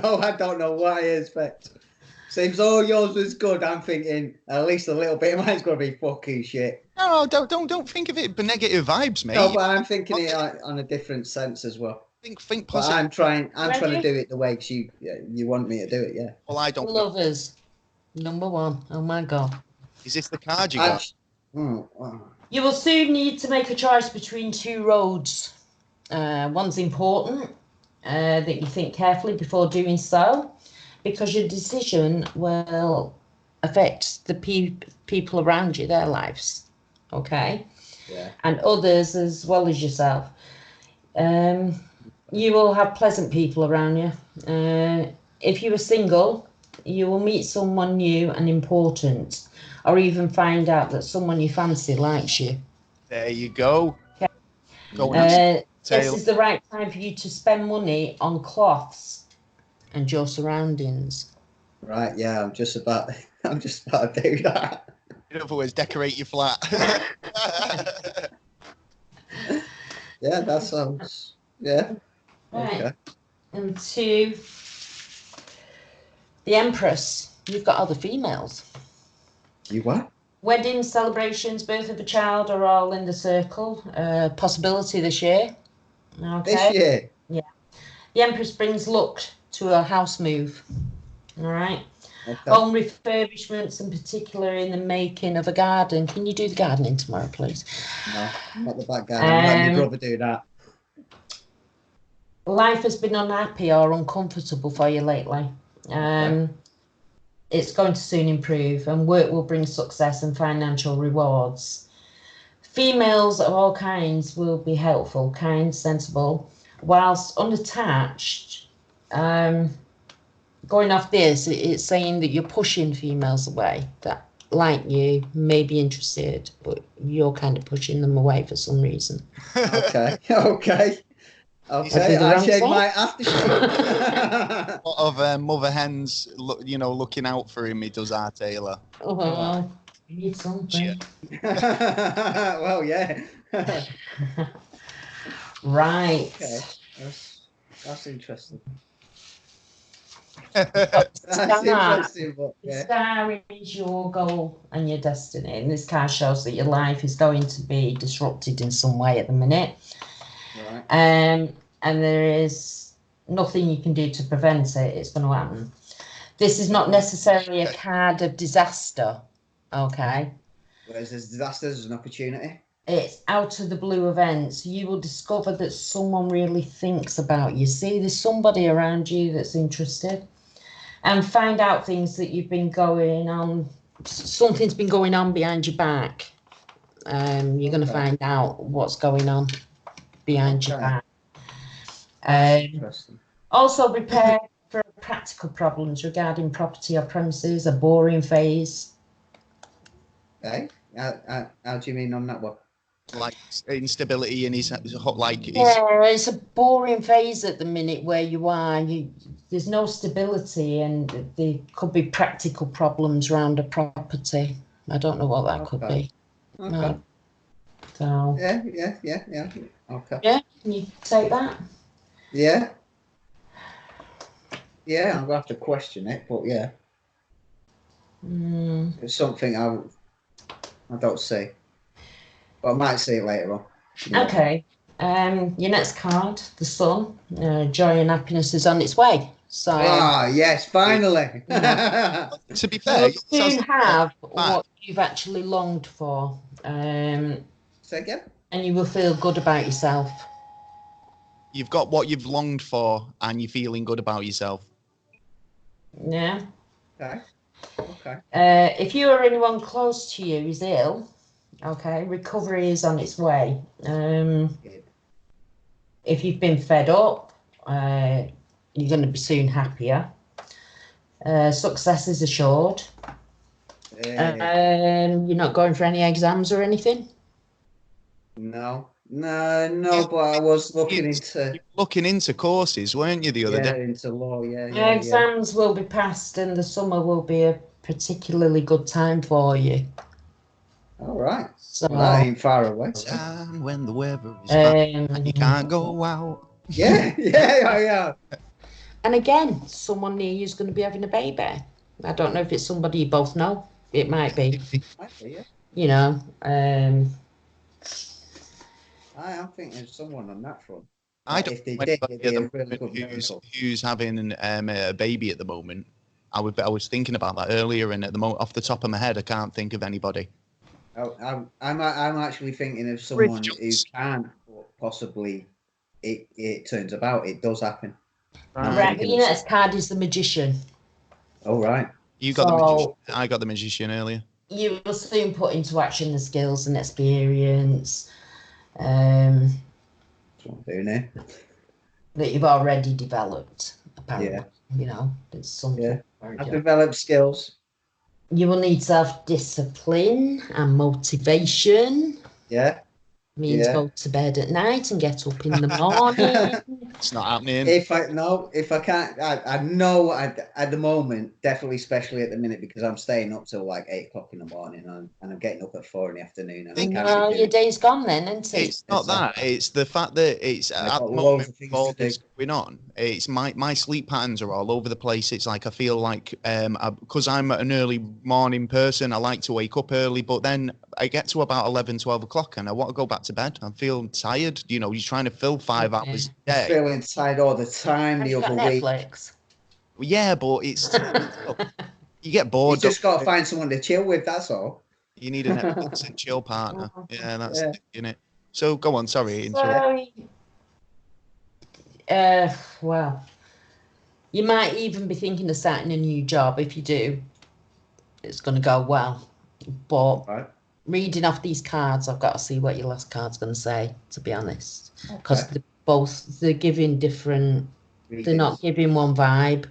know what I expect. Seems all yours was good. I'm thinking at least a little bit. Mine's gonna be fucking shit. No, don't think of it. But negative vibes, mate. No, but I'm thinking it on a different sense as well. Think But positive. I'm trying to do it the way you want me to do it. Yeah. Well, I don't. Lovers. Number 1. Oh my God. Is this the card you got? You will soon need to make a choice between 2 roads. One's important that you think carefully before doing so, because your decision will affect the people around you, their lives. Okay? Yeah. And others as well as yourself. You will have pleasant people around you. If you are single, you will meet someone new and important, or even find out that someone you fancy likes you. There you go. Okay. This is the right time for you to spend money on cloths and your surroundings. Right, yeah, I'm just about to do that. In other words, decorate your flat. Yeah, that sounds... Yeah. Right. Okay. And 2, the Empress. You've got other females. You what? Weddings, celebrations, birth of a child are all in the circle. Possibility this year. Okay. This year? Yeah. The Empress brings luck to a house move. All right. Okay. Home refurbishments, in particular in the making of a garden. Can you do the gardening tomorrow, please? No, not the back garden. Let my brother do that. Life has been unhappy or uncomfortable for you lately. It's going to soon improve, and work will bring success and financial rewards. Females of all kinds will be helpful, kind, sensible, whilst unattached. Going off this, it's saying that you're pushing females away that like you, may be interested, but you're kind of pushing them away for some reason. Okay. I shake my aftershave. A lot of mother hens, looking out for him. He does our Taylor. Oh, you need something. Well, yeah. Right. Okay. That's interesting. That's interesting, but The star is your goal and your destiny, and this card shows that your life is going to be disrupted in some way at the minute. Right. And there is nothing you can do to prevent it. It's going to happen. This is not necessarily a card of disaster, okay? Whereas there's disasters, there's an opportunity. It's out of the blue events. You will discover that someone really thinks about you. See, there's somebody around you that's interested. And find out things that you've been going on. Something's been going on behind your back. You're going to find out what's going on behind your back. Interesting. Also prepare for practical problems regarding property or premises, a boring phase. Hey, how do you mean on that one? Like instability in his like his, Yeah, it's a boring phase at the minute where you are. There's no stability, and there could be practical problems around a property. I don't know what that could be. Okay. No. So Yeah. Okay. yeah, can you take that? Yeah. Yeah, I'm gonna have to question it, but yeah, it's something I don't see, but I might see it later on. Yeah. Okay. Your next card, the sun. Joy and happiness is on its way. So Ah, yes, finally. to be fair, you'll yours has soon have bad. what you've actually longed for, Say again? and you will feel good about yourself. You've got what you've longed for, and you're feeling good about yourself. Yeah. Okay. If you or anyone close to you is ill, okay, recovery is on its way. If you've been fed up, you're going to be soon happier. Success is assured. You're not going for any exams or anything? No, but I was looking into courses, weren't you, the other day? into law, yeah. Exams will be passed, and the summer will be a particularly good time for you. All right. So Well, that ain't far away. Time when the weather is bad and you can't go out. Yeah. And again, someone near you is going to be having a baby. I don't know if it's somebody you both know. It might be. Yeah. You know. I'm thinking of someone on that front. I don't if they know did, anybody it'd be at a the really moment good miracle. who's having a baby at the moment. I was thinking about that earlier, and at the moment, off the top of my head, I can't think of anybody. I'm actually thinking of someone who can, but possibly it turns about it does happen. Right, but your next card is the magician. Oh, right. You got the magician. I got the magician earlier. You will soon put into action the skills and experience that you've already developed, apparently. Yeah. You know, it's something. Yeah. I've developed skills. You will need self-discipline and motivation. Yeah. Means go to bed at night and get up in the morning. It's not happening. If I can't, I know at the moment, definitely, especially at the minute, because I'm staying up till like 8 o'clock in the morning and I'm getting up at 4 in the afternoon. And your day's gone then, isn't it? It's not that. It's the fact that it's at the moment with all this going on. It's my sleep patterns are all over the place. It's like I feel like because I'm an early morning person, I like to wake up early, but then I get to about 11, 12 o'clock and I want to go back to bed. I'm feeling tired. You know, you're trying to fill 5 hours a day. Feeling tired all the time. Have you got Netflix? Yeah, but it's you get bored. You just got to find someone to chill with. That's all. You need a Netflix and chill partner. Yeah, that's it, isn't it? So go on. Sorry. Well, you might even be thinking of starting a new job. If you do, it's going to go well. But reading off these cards, I've got to see what your last card's going to say, to be honest, because they're giving different. They're not giving one vibe.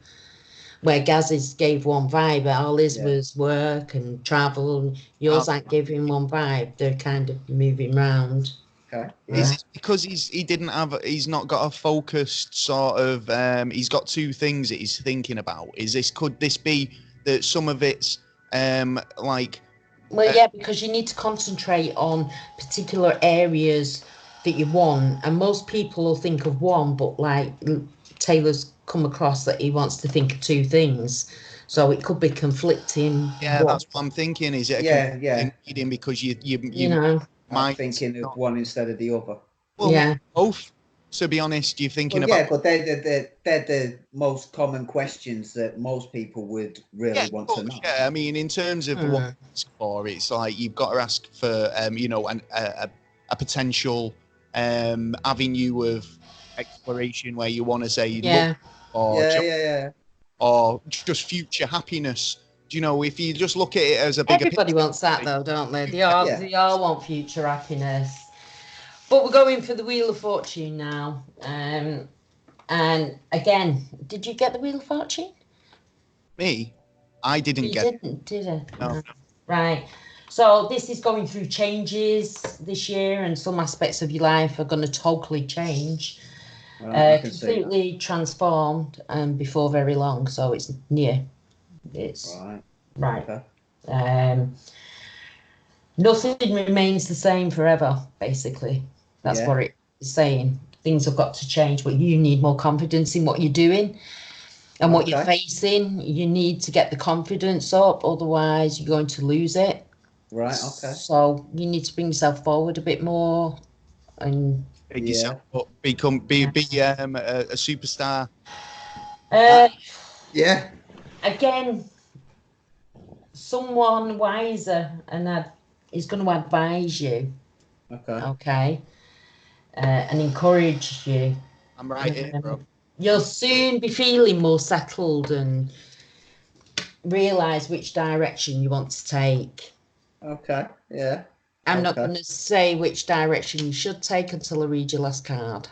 Where Gaz's gave one vibe, all his was work and travel. Yours aren't giving one vibe. They're kind of moving round. Okay. Is it because he's not got a focused sort of he's got two things that he's thinking about? Could this be that some of it's like because you need to concentrate on particular areas that you want, and most people will think of one, but like Taylor's come across that he wants to think of two things, so it could be conflicting. Yeah, that's what I'm thinking. Is it conflicting because you know, I'm thinking of one instead of the other. Well, both. To be honest, you're thinking about. Yeah, but they're the most common questions that most people would really want to know. Yeah, I mean, in terms of what to ask for, it's like you've got to ask for a potential avenue of exploration where you want to say or just future happiness. Do you know, if you just look at it as a bigger everybody wants that though, don't they? They all want future happiness. But we're going for the Wheel of Fortune now. And again, did you get the Wheel of Fortune? Me, I didn't You get it. didn't, did you? No. Right. So this is going through changes this year, and some aspects of your life are going to totally change, I can see that. completely transformed, before very long. So it's new. It's right. Okay. Nothing remains the same forever. Basically, that's Yeah. what it is saying. Things have got to change, but you need more confidence in what you're doing. And what you're facing, you need to get the confidence up, otherwise you're going to lose it. Right, okay. So you need to bring yourself forward a bit more and Pick yourself up, be a superstar. Yeah. Again, someone wiser and is going to advise you. Okay. And encourage you. I'm right here, bro. You'll soon be feeling more settled and realise which direction you want to take. Okay, yeah. I'm not going to say which direction you should take until I read your last card.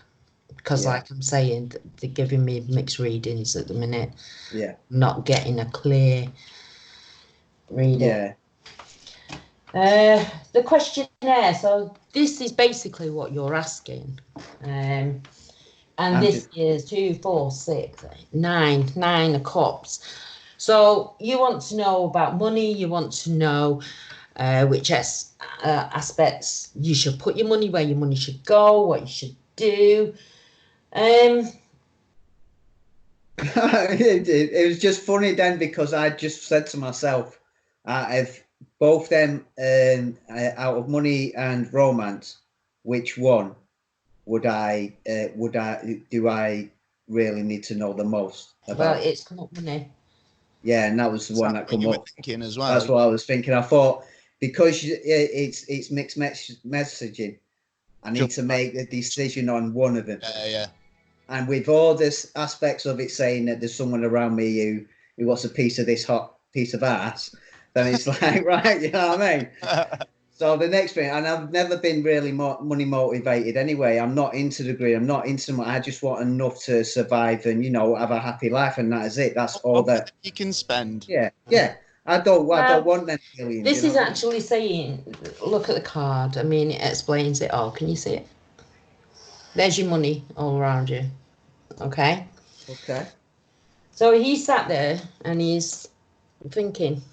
Because like I'm saying, they're giving me mixed readings at the minute. Yeah. Not getting a clear reading. Yeah. The questionnaire, so this is basically what you're asking. And this is 2, 4, 6, 8, 9 of cups. So you want to know about money, you want to know which aspects you should put your money, where your money should go, what you should do. It was just funny then, because I just said to myself, if both them out of money and romance, which one do I really need to know the most about? Well, it's come up money. Yeah, and that was the one that come up. Thinking as well. That's what I was thinking. I thought, because it's mixed messaging, I need to make a decision on one of them. Yeah. And with all this aspects of it saying that there's someone around me who wants a piece of this hot piece of ass, then it's like, right, you know what I mean? So the next thing, and I've never been really money motivated anyway. I'm not into the greed. I'm not into money. I just want enough to survive and, have a happy life, and that is it. That's all that you can spend. Yeah. I don't want them millions. This is actually saying, look at the card. I mean, it explains it all. Can you see it? There's your money all around you. Okay. So he sat there and he's thinking.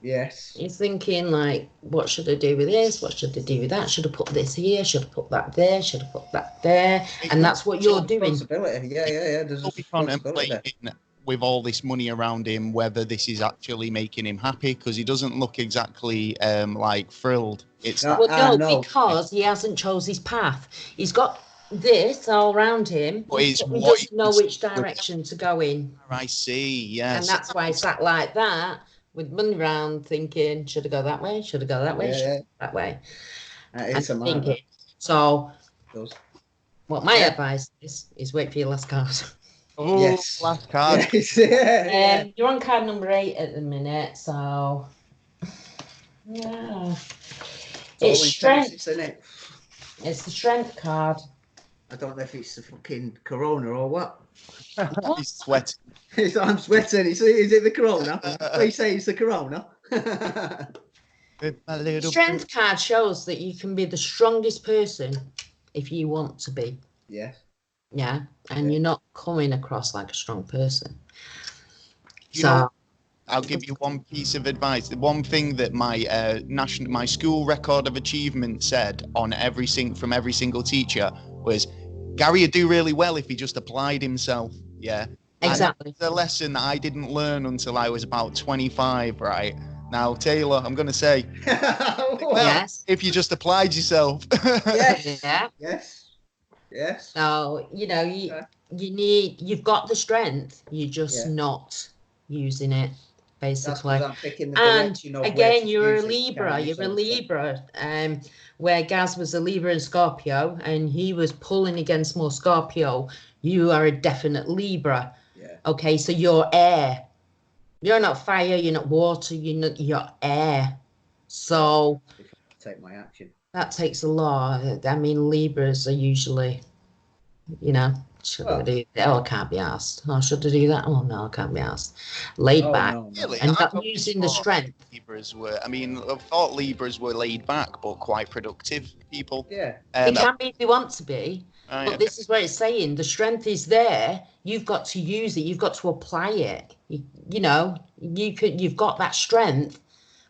Yes. He's thinking, like, what should I do with this? What should I do with that? Should I put this here? Should I put that there? Should I put that there? And that's what you're doing. Yeah. There's a contemplating with all this money around him whether this is actually making him happy, because he doesn't look exactly like thrilled. It's no, because he hasn't chose his path. He's got this all around him. But he doesn't know which direction to go in. I see, yes. And that's why he sat like that, with money around, thinking, should I go that way? Should I go that way? Should I go that way? Thinking. So, what my advice is wait for your last card. Oh, yes. Last card. Yes. You're on card number 8 at the minute, so yeah. It's strength. Isn't it? It's the strength card. I don't know if it's the fucking corona or what. He's sweating. I'm sweating. Is it the corona? What you say it's the corona? Strength card shows that you can be the strongest person if you want to be. Yes. Yeah, and you're not coming across like a strong person. I'll give you one piece of advice. The one thing that my school record of achievement said on from every single teacher was, Gary would do really well if he just applied himself. Yeah, exactly. The lesson that I didn't learn until I was about 25. Right now, Taylor, I'm going to say, yes, if you just applied yourself. Yes. Yeah. Yes. So you've got the strength. You're just not using it, basically. And again, you're a Libra. You're a Libra. Where Gaz was a Libra and Scorpio, and he was pulling against more Scorpio. You are a definite Libra. Yeah. Okay, so you're air. You're not fire. You're not water. You're air. So take my action. That takes a lot. I mean, Libras are usually, Should I do that? Oh, I can't be asked. Oh, should I do that? Oh, no, I can't be asked. Laid back. No. Really? And I not thought using the strength. Libras were. I mean, I thought Libras were laid back but quite productive people. Yeah. They can be if they want to be. Right, But this is where it's saying the strength is there. You've got to use it. You've got to apply it. You know, you've got that strength,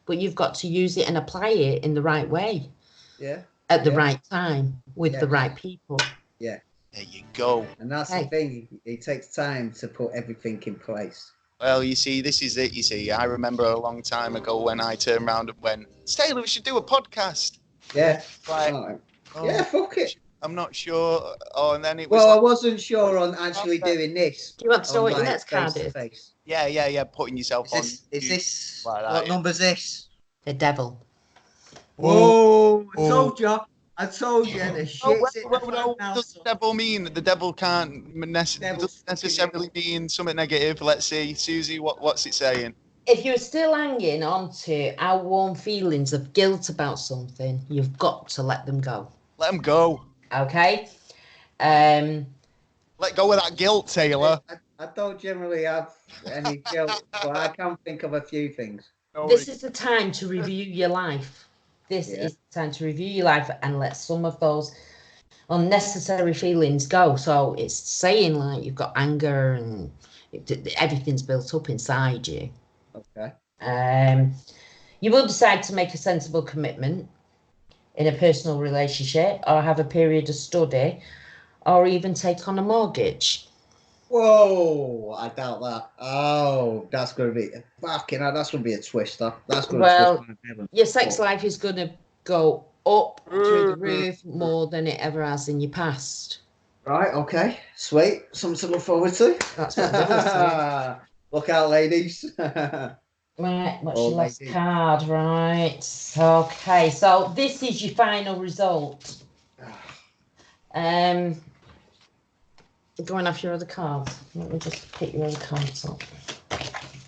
but you've got to use it and apply it in the right way. Yeah. At the right time with the right people. Yeah. There you go. And that's the thing. It takes time to put everything in place. Well, you see, this is it. You see, I remember a long time ago when I turned around and went, Taylor, we should do a podcast. Yeah. Like, yeah, fuck it. I'm not sure. Oh, and then it was. Well, I wasn't sure on actually doing this. Do you want to know what your like, next card is? Yeah. Putting yourself on. Is this like that, what number's this? The devil. Whoa! I told you the shit's in the What does the devil mean? The devil can't necessarily mean something negative. Let's see, Suzy, what's it saying? If you're still hanging on to our warm feelings of guilt about something, you've got to let them go. Let them go. Okay. Let go of that guilt, Taylor. I don't generally have any guilt, but I can think of a few things. This is the time to review your life. This is the time to review your life and let some of those unnecessary feelings go. So it's saying like you've got anger and everything's built up inside you. Okay. You will decide to make a sensible commitment in a personal relationship or have a period of study or even take on a mortgage. Whoa, I doubt that. Oh, that's going to be fucking hell, that's going to be a twister. That's going to twist my heaven. Your sex life is going to go up through the roof more than it ever has in your past. Right, okay. Sweet. Something to look forward to. That's what it is. Look out, ladies. Right, what's your last card? Right. Okay, so this is your final result. Going off your other cards. Let me just pick your other cards up.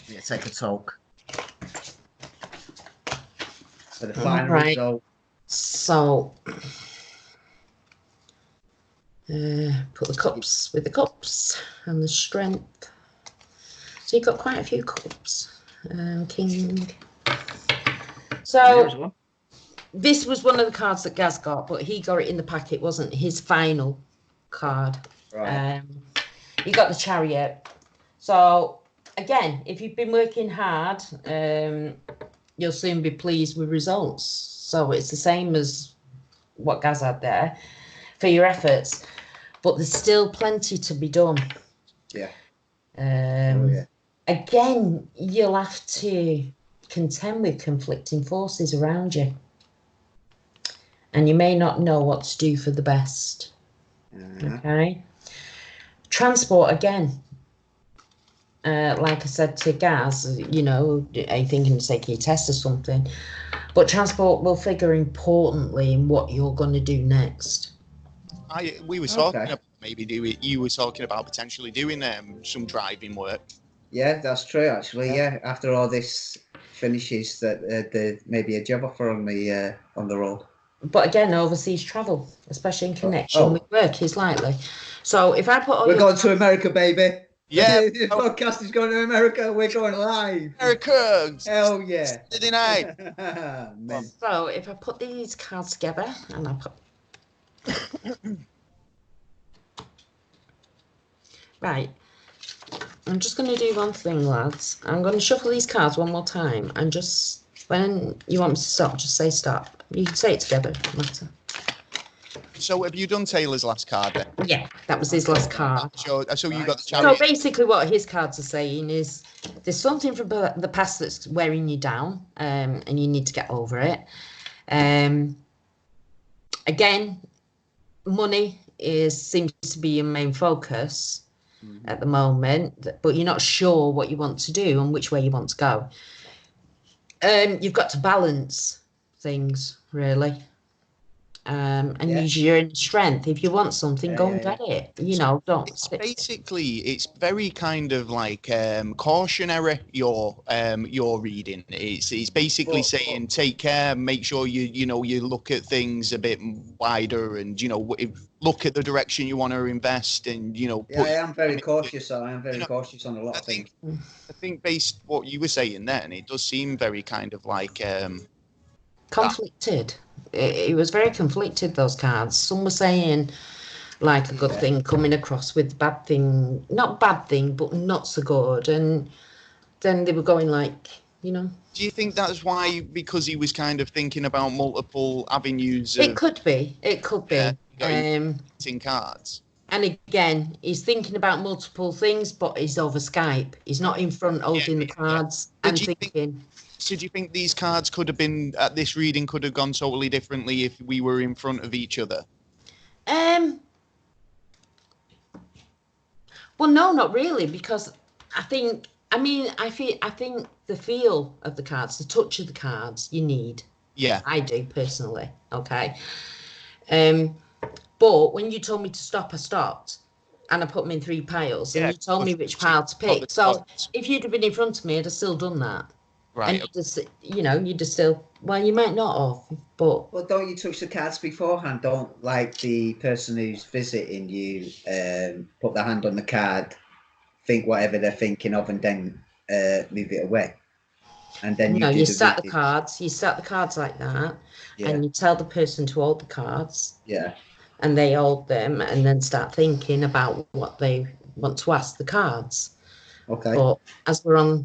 Yeah, take a talk. For the final result. So, put the cups with the cups and the strength. So you've got quite a few cups. King. So this was one of the cards that Gaz got, but he got it in the packet. Wasn't his final card. Right. You got the Chariot. So again, if you've been working hard, you'll soon be pleased with results. So it's the same as what Gaz had there for your efforts, but there's still plenty to be done. Yeah. Again, you'll have to contend with conflicting forces around you. And you may not know what to do for the best. Okay. Transport, again. Like I said to Gaz, you know, are you thinking of taking a test or something? But transport will figure importantly in what you're going to do next. We were talking about you were talking about potentially doing some driving work. Yeah, that's true, actually. Yeah, after all this finishes, that there may be a job offer on the road. But again, overseas travel, especially in connection with work, is likely. So if I put, we're going to America, baby. Yeah, the podcast is going to America. We're going live. America. Hell yeah. Saturday night. So if I put these cards together and I put right. I'm just going to do one thing, lads. I'm going to shuffle these cards one more time, and just when you want me to stop, just say stop. You can say it together, it doesn't matter. So have you done Taylor's last card then? Yeah, that was his last card. So you got the Chariot. So basically what his cards are saying is there's something from the past that's wearing you down, and you need to get over it. Again, money seems to be your main focus at the moment, but you're not sure what you want to do and which way you want to go. You've got to balance things, really, and use your own strength. If you want something, go and get it. You know, don't. It's very kind of like cautionary. Your reading. It's basically saying take care, make sure you look at things a bit wider, and look at the direction you want to invest and, you know. Yeah, I am very cautious. I am very cautious on a lot of things. I think based what you were saying then, it does seem very kind of like conflicted. It was very conflicted, those cards. Some were saying like a good thing coming across with bad thing, not bad thing, but not so good. And then they were going like, you know. Do you think that's why, because he was kind of thinking about multiple avenues? It could be. It could be. In cards. And again, he's thinking about multiple things, but he's over Skype. He's not in front holding the cards and thinking. So do you think these cards could have been, at this reading, could have gone totally differently if we were in front of each other? Well, no, not really, because I think the feel of the cards, the touch of the cards, you need. Yeah. I do personally. Okay. But when you told me to stop, I stopped, and I put them in 3 piles, and you told me which pile to pick. So if you'd have been in front of me, I'd have still done that. Right. And you'd just still. Well, you might not have, but. Well, don't you touch the cards beforehand? Don't, like, the person who's visiting you put their hand on the card, think whatever they're thinking of, and then move it away. And then you stack the cards. You stack the cards like that, and you tell the person to hold the cards. Yeah. And they hold them, and then start thinking about what they want to ask the cards. Okay. But as we're on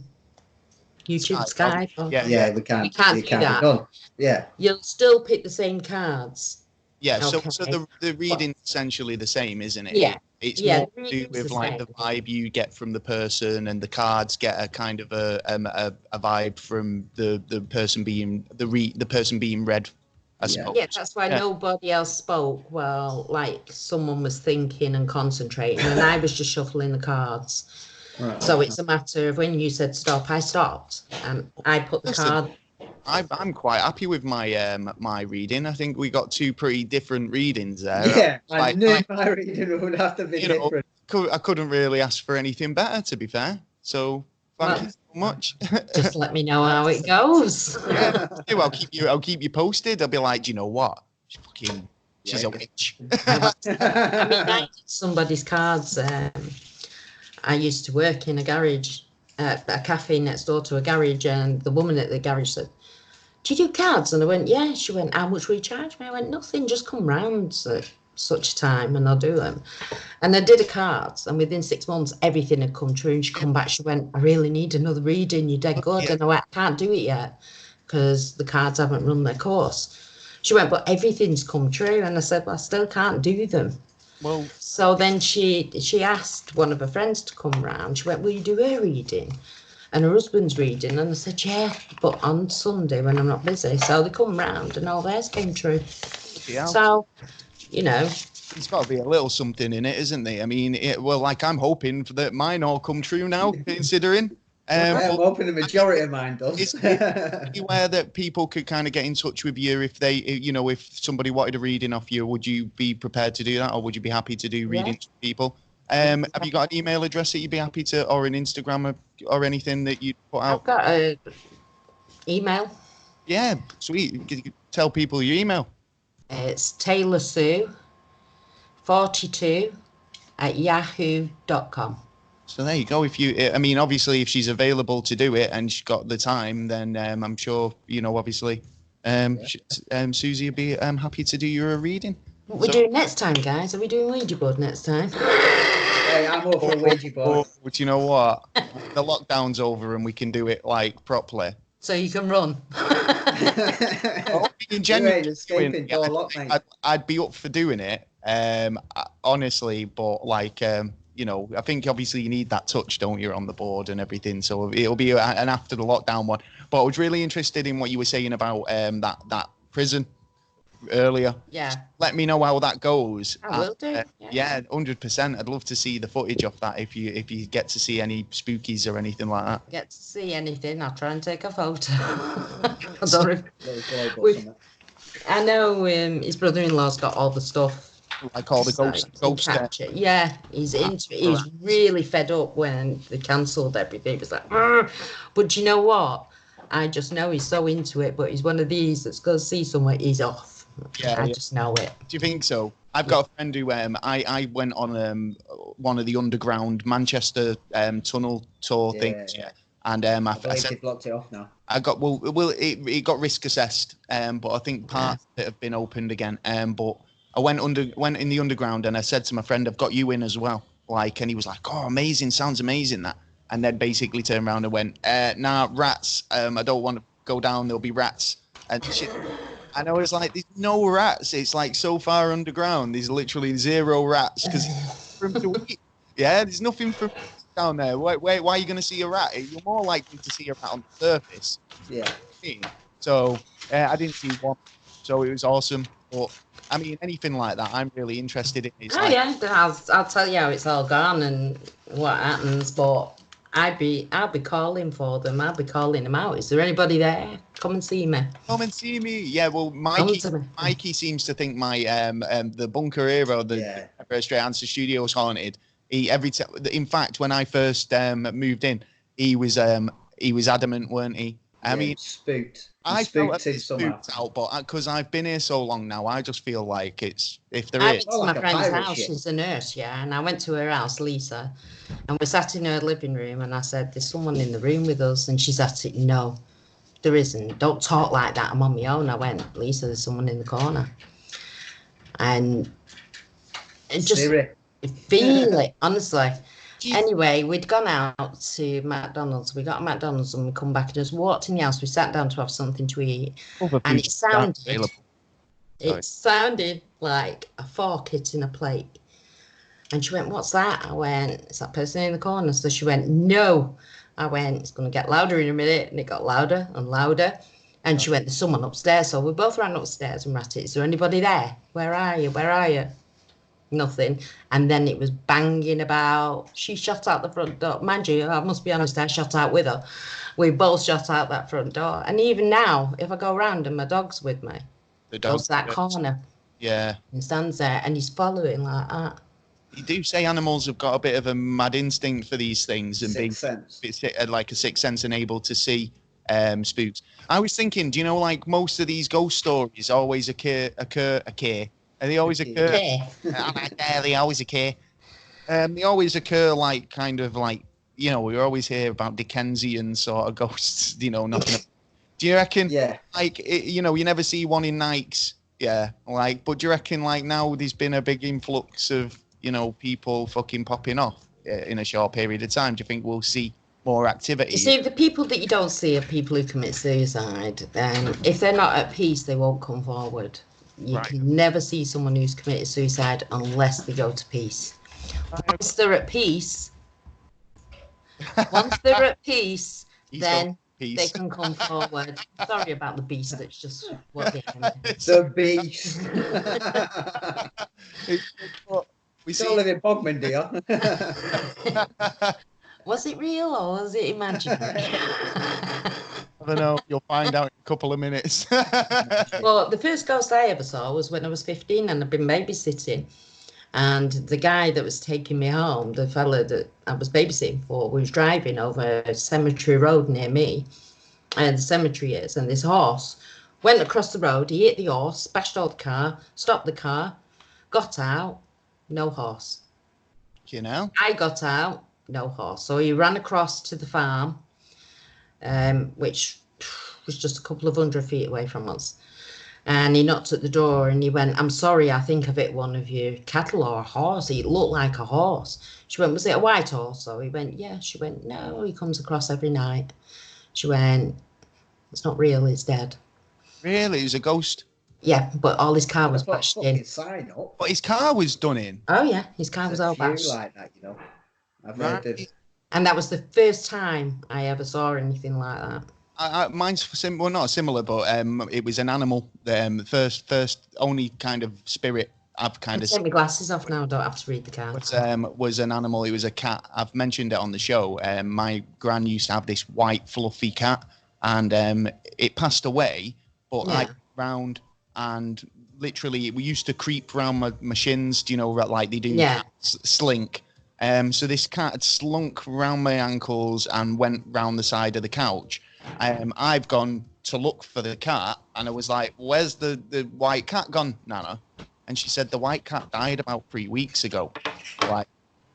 YouTube, Skype, we can't. You can't do that. Yeah. You'll still pick the same cards. Yeah. Okay. So the reading's essentially the same, isn't it? Yeah. It's more to do with like the vibe you get from the person, and the cards get a kind of a vibe from the person being the person being read. I suppose. Yeah, that's why nobody else spoke. Well, like someone was thinking and concentrating, and I was just shuffling the cards. Right. So it's a matter of when you said stop, I stopped, and I put the card. I'm quite happy with my my reading. I think we got 2 pretty different readings there. Yeah, I knew my reading would have to be different. I couldn't really ask for anything better, to be fair. So thank you so much. Just let me know how it goes. Yeah, I'll keep you posted. I'll be like, do you know what? She's a witch. I mean, I did somebody's cards. I used to work in a garage, a cafe next door to a garage, and the woman at the garage said, "Do you do cards?" And I went, "Yeah." She went, "How much will you charge me?" I went, "Nothing, just come round at such a time and I'll do them." And I did a cards, and within 6 months, everything had come true. And she come back, she went, "I really need another reading, you're dead good." And I went, "I can't do it yet because the cards haven't run their course." She went, "But everything's come true." And I said, "Well, I still can't do them." Well, so then she asked one of her friends to come round. She went, "Will you do her reading and her husband's reading?" And I said, "Yeah, but on Sunday when I'm not busy." So they come round and all theirs came true. Yeah. So, there's got to be a little something in it, isn't there? I mean, like I'm hoping that mine all come true now, considering. I'm hoping the majority of mine does. Is anywhere that people could kind of get in touch with you if they, if somebody wanted a reading off you, would you be prepared to do that, or would you be happy to do readings for people? Have you got an email address that you'd be happy to, or an Instagram or anything that you'd put out? I've got an email. Yeah, sweet. Could you tell people your email? It's taylorsue42@yahoo.com. So there you go. Obviously, if she's available to do it and she's got the time, then I'm sure, obviously, Suzy would be happy to do your reading. What we're doing next time, guys? Are we doing Ouija board next time? Hey, I'm all for a Ouija board. But you know what? The lockdown's over and we can do it like properly. So you can run. I'd be up for doing it, honestly, but like, I think obviously you need that touch, don't you, on the board and everything. So it'll be an after the lockdown one. But I was really interested in what you were saying about that prison earlier. Yeah. Let me know how that goes. I will do. Yeah, 100%. I'd love to see the footage of that if you get to see any spookies or anything like that. Get to see anything, I'll try and take a photo. I know his brother-in-law's got all the stuff. Like all the ghost stuff. Yeah, he's into it. He was really fed up when they cancelled everything. He was like, "Argh." But you know what? I just know he's so into it, but he's one of these that's going to see somewhere, he's off. I just know it. Do you think so? I've got a friend who I went on one of the underground Manchester tunnel tour things. Yeah. And I I believe said they've blocked it off now. I got it got risk assessed, but I think parts of it have been opened again. But I went in the underground, and I said to my friend, "I've got you in as well." Like, and he was like, "Oh, amazing! Sounds amazing that." And then basically turned around and went, "Nah, rats. I don't want to go down. There'll be rats." And shit. And I was like, "There's no rats. It's like so far underground. There's literally zero rats because for him to eat. Yeah, there's nothing for down there. Why are you going to see a rat? You're more likely to see a rat on the surface." Yeah. So I didn't see one. So it was awesome. But I mean, anything like that, I'm really interested in. It's yeah, I'll tell you how it's all gone and what happens. But I'll be calling for them. I'll be calling them out. Is there anybody there? Come and see me. Come and see me. Yeah, well, Come to me. Mikey seems to think my the bunker hero, the Straight Answer Studio is haunted. In fact, when I first moved in, he was adamant, weren't he? I mean, spooked. I spooked him spooked out, but because I've been here so long now, I just feel like it's if there I is. went to my friend's house. She's a nurse, yeah, and I went to her house, Lisa, and we sat in her living room, and I said, "There's someone in the room with us," and she's at "No, there isn't. Don't talk like that. I'm on my own." I went, "Lisa, there's someone in the corner," and just feel it, honestly. Anyway, we'd gone out to McDonald's. We got McDonald's and we come back and just walked in the house. We sat down to have something to eat, and it sounded like a fork hitting a plate. And she went, "What's that?" I went, "It's that person in the corner." So she went, "No." I went, "It's going to get louder in a minute," and it got louder and louder. And she went, "There's someone upstairs." So we both ran upstairs and ratted, "Is there anybody there? Where are you? Where are you?" Nothing. And then it was banging about. She shot out the front door. Mind you, I must be honest, I shot out with her. We both shot out that front door. And even now, if I go around and my dog's with me, goes to that corner. Yeah. And stands there and he's following like that. You do say animals have got a bit of a mad instinct for these things and being like a sixth sense and able to see spooks. I was thinking, do you know, like most of these ghost stories always occur. And they always occur. They always occur. They always occur like kind of like, you know, we always hear about Dickensian sort of ghosts, you know, nothing. Do you reckon? Yeah. Like, you know, you never see one in Nikes. Yeah. Like, but do you reckon like now there's been a big influx of, you know, people fucking popping off in a short period of time? Do you think we'll see more activity? You see, the people that you don't see are people who commit suicide. If they're not at peace, they won't come forward. You can never see someone who's committed suicide unless they go to peace. Once they're at peace, then they can come forward. Sorry about the beast that's just walking. The beast. We don't live in Bogman, do you? Was it real or was it imaginary? I don't know. You'll find out in a couple of minutes. Well, the first ghost I ever saw was when I was 15 and I'd been babysitting. And the guy that was taking me home, the fella that I was babysitting for, was driving over a cemetery road near me. And the cemetery is, and this horse went across the road. He hit the horse, bashed out the car, stopped the car, got out, no horse. You know? I got out, no horse. So he ran across to the farm. Which was just a couple of 100 feet away from us. And he knocked at the door and he went, "I'm sorry, I think I've hit one of your cattle or a horse. It looked like a horse." She went, "Was it a white horse?" So he went, "Yeah." She went, "No, he comes across every night." She went, "It's not real, it's dead." Really? It was a ghost? Yeah, but all his car was bashed in. But his car was done in? Oh, yeah, his car was all bashed. Like that, you know. I've heard of. And that was the first time I ever saw anything like that. Mine's not similar, but it was an animal. First, only kind of spirit I've kind of. Take my glasses off now. I don't have to read the card. Was an animal. It was a cat. I've mentioned it on the show. My gran used to have this white fluffy cat, and it passed away. But I round and literally we used to creep around my shins. Do you know like they do? Yeah. Slink. So this cat had slunk round my ankles and went round the side of the couch. I've gone to look for the cat, and I was like, "Where's the white cat gone, Nana?" and she said the white cat died about 3 weeks ago. Like,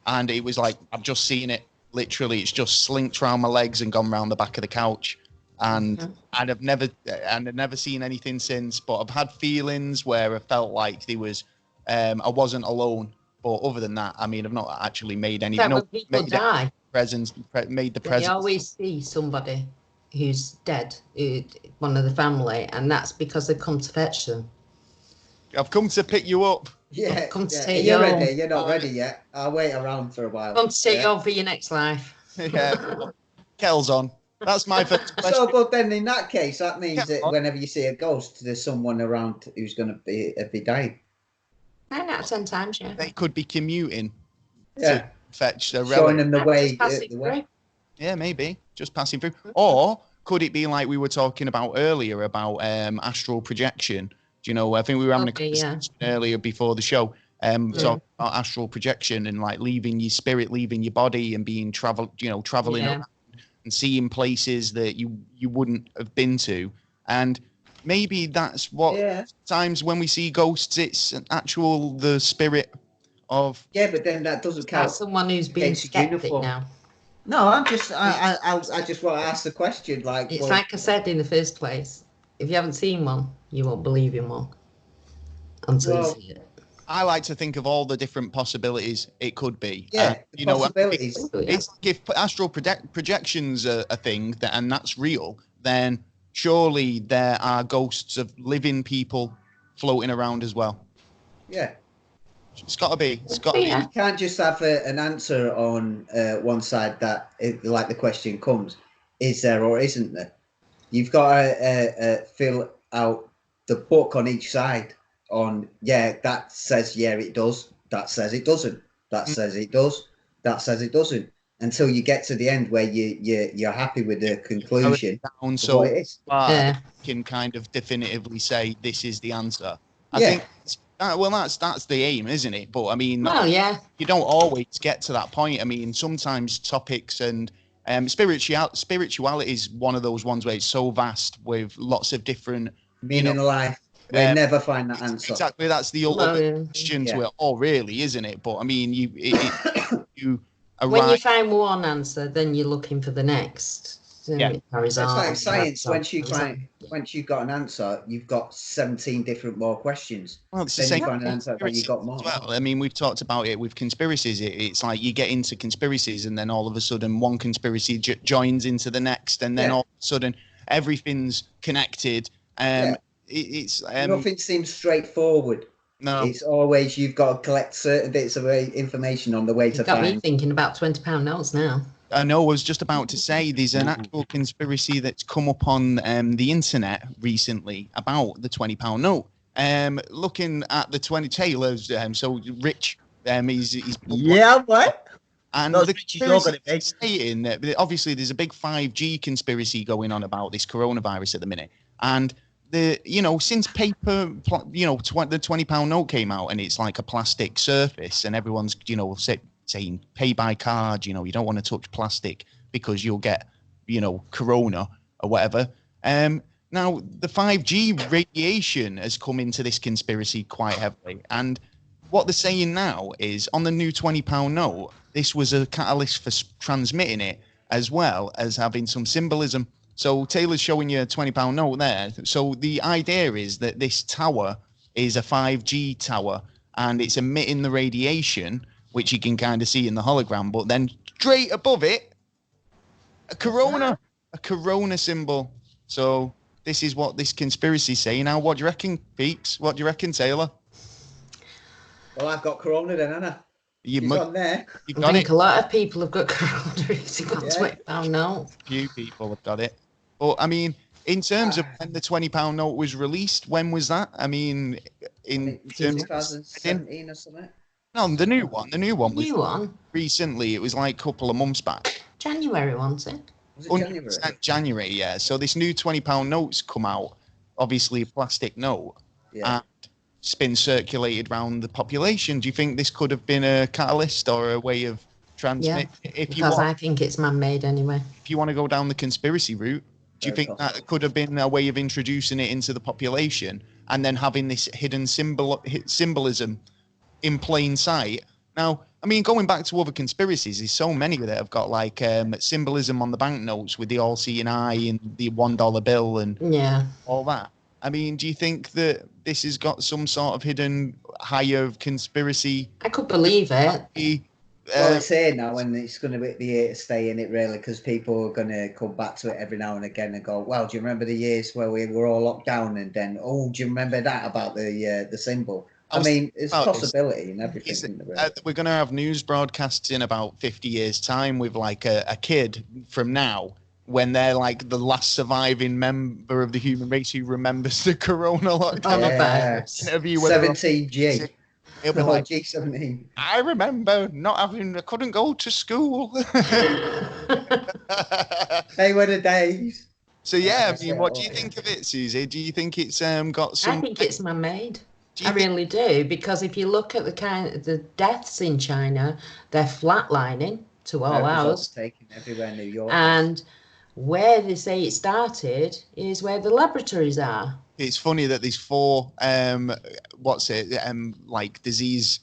and it was like, I've just seen it. Literally, it's just slinked around my legs and gone round the back of the couch. And I've never seen anything since. But I've had feelings where I felt like there was, I wasn't alone. But other than that, I mean, I've not actually made any. When people die, made the they presence. always see somebody who's dead, one of the family, and that's because they come to fetch them. I've come to pick you up. Yeah, Come to yeah. take You're you ready. home. You're not ready yet. I'll wait around for a while. Come to take you home for your next life. Yeah, Kel's on. That's my first question. So, but then in that case, that means that whenever you see a ghost, there's someone around who's going to be dying. 9 out of 10 times, yeah. They could be commuting Yeah, to fetch a showing relic. them the way. Passing through. Yeah, maybe just passing through. Or could it be like we were talking about earlier about astral projection? Do you know? I think we were having a conversation earlier before the show. Talking about astral projection and like leaving your spirit, leaving your body, and being traveling around and seeing places that you wouldn't have been to. And maybe that's what times when we see ghosts, it's the spirit of. Yeah, but then that doesn't count. That's someone who's being skeptic now. No, I just want to ask the question. Like, it's like I said in the first place. If you haven't seen one, you won't believe in one until you see it. I like to think of all the different possibilities it could be. Yeah, possibilities. It's if astral projections are a thing and that's real, then surely there are ghosts of living people floating around as well. Yeah. It's got to be. It's got to be. You can't just have an answer on one side that, like the question comes, is there or isn't there? You've got to fill out the book on each side. On that says it does. That says it doesn't. That says it does. That says it doesn't. Until you get to the end where you're happy with the conclusion. Down so it is. You can kind of definitively say this is the answer. I think. That's the aim, isn't it? But I mean, you don't always get to that point. I mean, sometimes topics and spirituality is one of those ones where it's so vast with lots of different meaning of life. We'll never find that answer. Exactly, that's the ultimate question to it. Oh, really, isn't it? But I mean, you when you find one answer, then you're looking for the next. It carries on. It's like science. Once you've got an answer, you've got 17 different more questions. Well, it's then the same. You find an answer, then you got more. Well, I mean, we've talked about it with conspiracies. It's like you get into conspiracies, and then all of a sudden, one conspiracy joins into the next, and then all of a sudden, everything's connected. It's nothing seems straightforward. No, it's always you've got to collect certain bits of information on the way to find. Got me thinking about £20 notes now. I know. I was just about to say there's an actual conspiracy that's come up on the internet recently about the £20 note. Looking at the 20 Taylors, so Rich, he's what? And the conspiracy stating that obviously there's a big 5G conspiracy going on about this coronavirus at the minute, and since paper, the £20 note came out, and it's like a plastic surface, and everyone's saying pay by card. You don't want to touch plastic because you'll get corona or whatever. Now the 5G radiation has come into this conspiracy quite heavily, and what they're saying now is on the new £20 note, this was a catalyst for transmitting it as well as having some symbolism. So Taylor's showing you a £20 note there. So the idea is that this tower is a 5G tower and it's emitting the radiation, which you can kind of see in the hologram, but then straight above it, a corona symbol. So this is what this conspiracy is saying. Now, what do you reckon, Peaks? What do you reckon, Taylor? Well, I've got corona then, haven't I? You've on there. I think a lot of people have got corona if you've got £20 note. Few people have got it. But, I mean, in terms of when the £20 note was released, when was that? I mean, in 2017 or something? No, the new one. The new one was one? Recently. It was like a couple of months back. January, wasn't it? Was it January? January, yeah. So this new £20 note's come out, obviously a plastic note, and it's been circulated around the population. Do you think this could have been a catalyst or a way of transmitting? I think it's man-made anyway. If you want to go down the conspiracy route, do you think that could have been a way of introducing it into the population? and then having this hidden symbolism in plain sight. Now, I mean, going back to other conspiracies, there's so many that have got like symbolism on the banknotes with the all-seeing eye and the $1 bill and all that. I mean, do you think that this has got some sort of hidden higher conspiracy? I could believe it. Well, it's here now, and it's going to be here to stay in it, really, because people are going to come back to it every now and again and go, well, do you remember the years where we were all locked down? And then, oh, do you remember that about the symbol? I mean, it's a possibility and everything. We're going to have news broadcasts in about 50 years' time with like a kid from now, when they're like the last surviving member of the human race who remembers the corona lockdown. Yeah. 17G. It'll be like G17. I remember I couldn't go to school. They were the days. So yeah, I mean, what do you think of it, Suzy? Do you think it's got some? I think it's man-made. I really do, because if you look at the deaths in China, they're flatlining to all ours. Taken everywhere in New York. And where they say it started is where the laboratories are. It's funny that these 4 like disease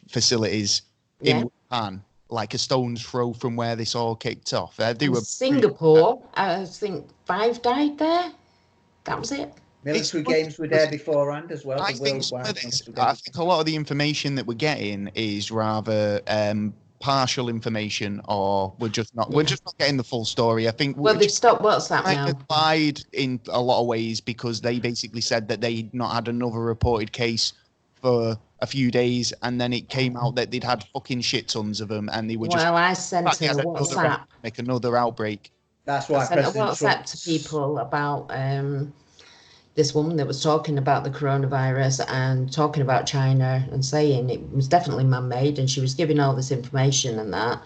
facilities in Wuhan, like a stone's throw from where this all kicked off. Singapore, I think 5 died there. That was it. Military games were there beforehand as well. I think a lot of the information that we're getting is rather partial information, or we're just not getting the full story. I think they've stopped WhatsApp now. Lied in a lot of ways, because they basically said that they'd not had another reported case for a few days, and then it came out that they'd had fucking shit tons of them, and they were just. Well, I sent a WhatsApp. Make another outbreak. That's why I sent a WhatsApp to people about this woman that was talking about the coronavirus and talking about China and saying it was definitely man-made, and she was giving all this information and that.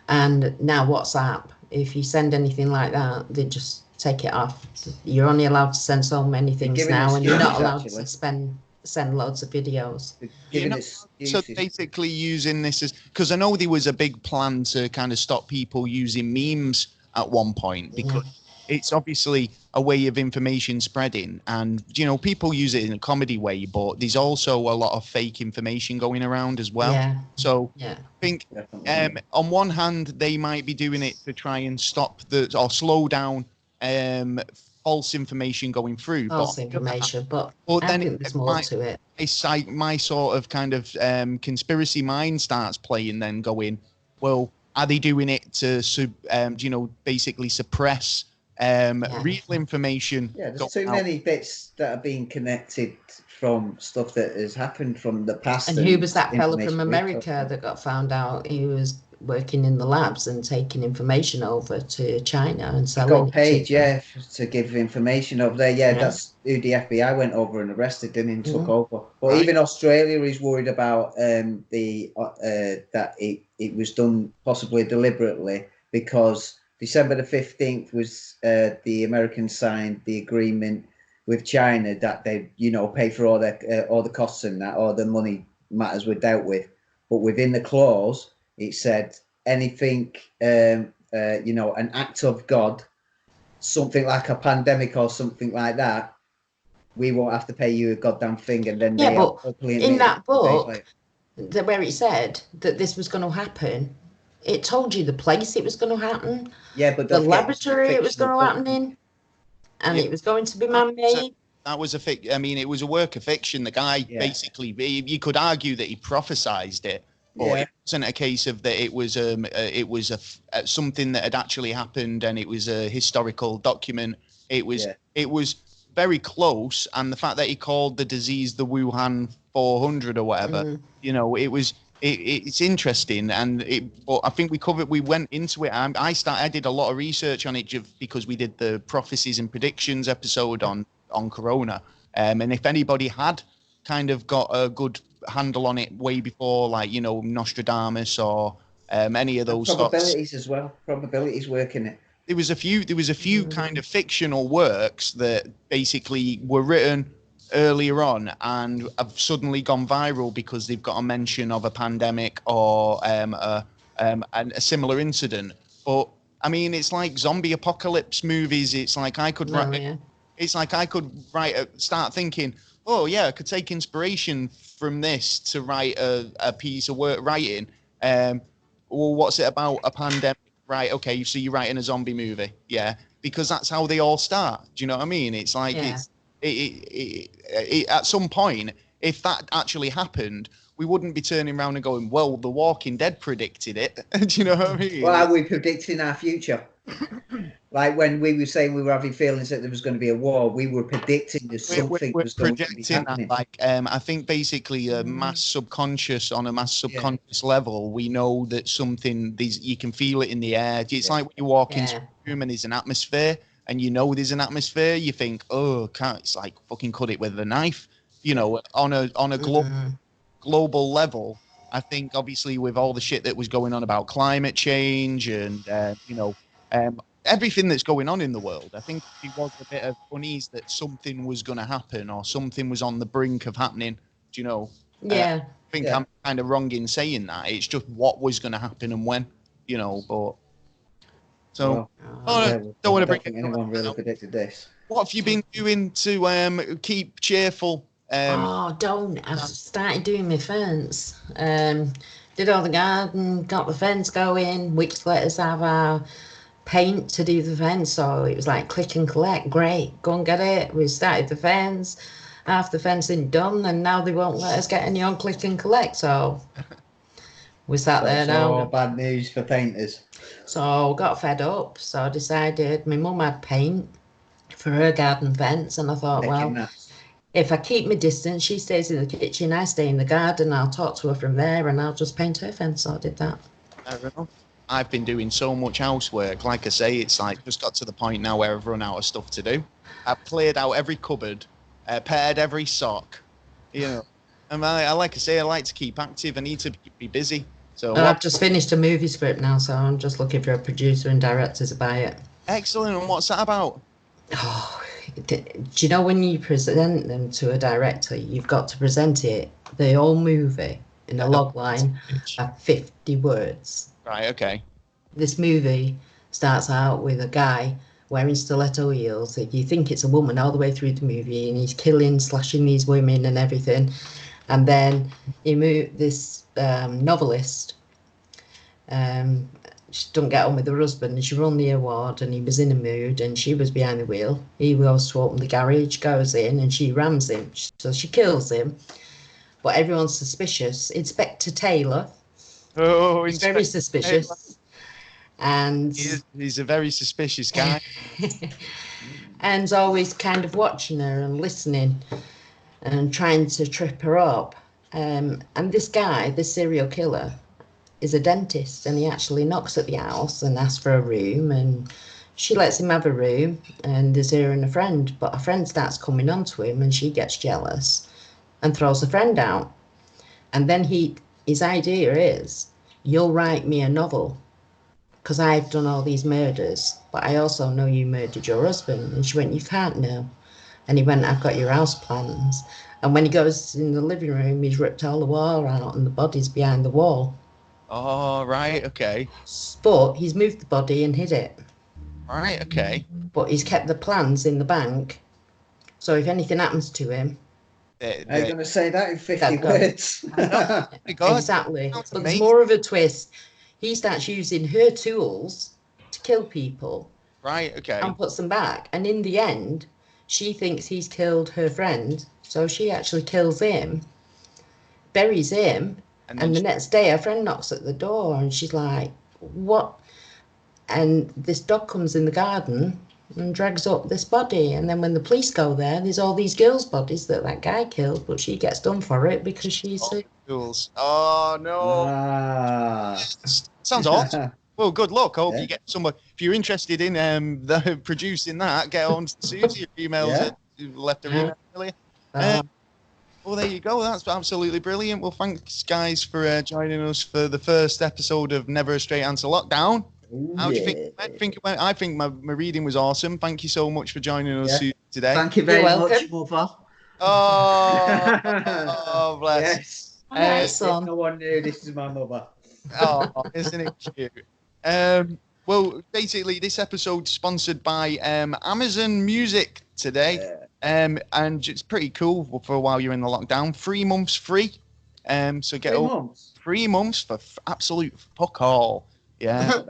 And now WhatsApp, if you send anything like that, they just take it off. You're only allowed to send so many things now, and you're not allowed to send loads of videos. So basically using this as, because I know there was a big plan to kind of stop people using memes at one point, because it's obviously a way of information spreading, and people use it in a comedy way, but there's also a lot of fake information going around as well. So I think on one hand they might be doing it to try and stop or slow down false information going through. But then think there's more to it. It's like my sort of kind of conspiracy mind starts playing, then going, well, are they doing it to basically suppress real information? There's too many bits that are being connected from stuff that has happened from the past. And who was that fella from America that got found out? He was working in the labs and taking information over to China and selling. Got paid, to give information over there. That's who the FBI went over and arrested him and took over. But even Australia is worried about that it was done possibly deliberately, because December the 15th was the Americans signed the agreement with China that they, pay for all the costs and that, all the money matters were dealt with. But within the clause, it said anything, an act of God, something like a pandemic or something like that, we won't have to pay you a goddamn thing. And then but in that book, where it said that this was going to happen, it told you the place it was going to happen, but the laboratory it was going to happen in, and it was going to be man-made. That was it was a work of fiction. The guy basically, you could argue that he prophesized it, but it wasn't a case of that. It was something that had actually happened, and it was a historical document. It was very close, and the fact that he called the disease the Wuhan 400 or whatever, it's interesting, but I think we went into it. I did a lot of research on it because we did the prophecies and predictions episode on Corona, and if anybody had kind of got a good handle on it way before, like Nostradamus or any of those probabilities as well. Probabilities work in it. There was a few kind of fictional works that basically were written earlier on and have suddenly gone viral because they've got a mention of a pandemic or a similar incident. But I mean, it's like zombie apocalypse movies. It's like I could write It's like I could start thinking, oh yeah, I could take inspiration from this to write a piece of work writing. Well, what's it about? A pandemic, right? Okay, so you're writing a zombie movie, yeah, because that's how they all start. Do you know what I mean? It's like Yeah. at some point, if that actually happened, we wouldn't be turning around and going, well, The Walking Dead predicted it. Do you know what I mean? Well, are we predicting our future? Like when we were saying we were having feelings that there was going to be a war, we were predicting that something we're was going to be happening. that, like I think basically a mass subconscious level, we know that something you can feel it in the air. It's like when you walk into a room and there's an atmosphere, and you know there's an atmosphere, you think, oh, can't, it's like fucking cut it with a knife, you know, on a global level. I think obviously with all the shit that was going on about climate change and everything that's going on in the world, I think it was a bit of unease that something was going to happen or something was on the brink of happening. Do you know? Yeah. I think I'm kind of wrong in saying that. It's just what was going to happen and when, you know. But so, I don't want to don't think anyone really predicted this. What have you been doing to keep cheerful? I've started doing my fence. Did all the garden, got the fence going. Weeks later, have our paint to do the fence, so it was like click and collect. Great, go and get it. We started the fence, half the fencing done, and now they won't let us get any on click and collect, so we sat there now. Bad news for painters. So got fed up, so I decided my mum had paint for her garden fence, and I thought, if I keep my distance, she stays in the kitchen, I stay in the garden, I'll talk to her from there and I'll just paint her fence. So I did that. Fair enough. I've been doing so much housework. Like I say, it's like just got to the point now where I've run out of stuff to do. I've cleared out every cupboard, paired every sock, you know. And I like to keep active. I need to be busy. So I've just finished a movie script now, so I'm just looking for a producer and director to buy it. Excellent. And what's that about? Oh, do you know when you present them to a director, you've got to present it, the whole movie, in a log line of 50 words. Right, okay. This movie starts out with a guy wearing stiletto heels. You think it's a woman all the way through the movie, and he's killing, slashing these women and everything. And then this novelist, she don't get on with her husband, and she won the award, and he was in a mood, and she was behind the wheel. He goes to open the garage, goes in, and she rams him. So she kills him. But everyone's suspicious. Inspector Taylor. Oh, he's very suspicious. Taylor. And he's a very suspicious guy. And's always kind of watching her and listening and trying to trip her up. And this guy, this serial killer, is a dentist, and he actually knocks at the house and asks for a room, and she lets him have a room, and there's her and a friend, but a friend starts coming on to him, and she gets jealous and throws the friend out. And then his idea is, you'll write me a novel because I've done all these murders, but I also know you murdered your husband. And she went, you can't know. And he went, I've got your house plans. And when he goes in the living room, he's ripped all the wall out and the body's behind the wall. Oh, right, okay. But he's moved the body and hid it. Right, okay. But he's kept the plans in the bank, so if anything happens to him... Are you going to say that in 50 words? Exactly. But there's more of a twist. He starts using her tools to kill people. Right, okay. And puts them back. And in the end, she thinks he's killed her friend, so she actually kills him, buries him, and the next day her friend knocks at the door and she's like, what? And this dog comes in the garden and drags up this body, and then when the police go there, there's all these girls' bodies that guy killed, but she gets done for it because she's girls. Oh no. Sounds awesome. Well, good luck. I hope you get somewhere. If you're interested in producing that, get on to Suzy. Your emails you left her email earlier. Well, there you go. That's absolutely brilliant. Well, thanks, guys, for joining us for the first episode of Never a Straight Answer Lockdown. How do you think it went? I think my reading was awesome. Thank you so much for joining us today. Thank you very much, Mother. Oh, bless. Yes. No one knew this is my mother. Oh, isn't it cute? Well, basically, this episode's sponsored by Amazon Music today. And it's pretty cool for while you're in the lockdown. 3 months free. So get 3 over months. 3 months for absolute fuck all. Yeah.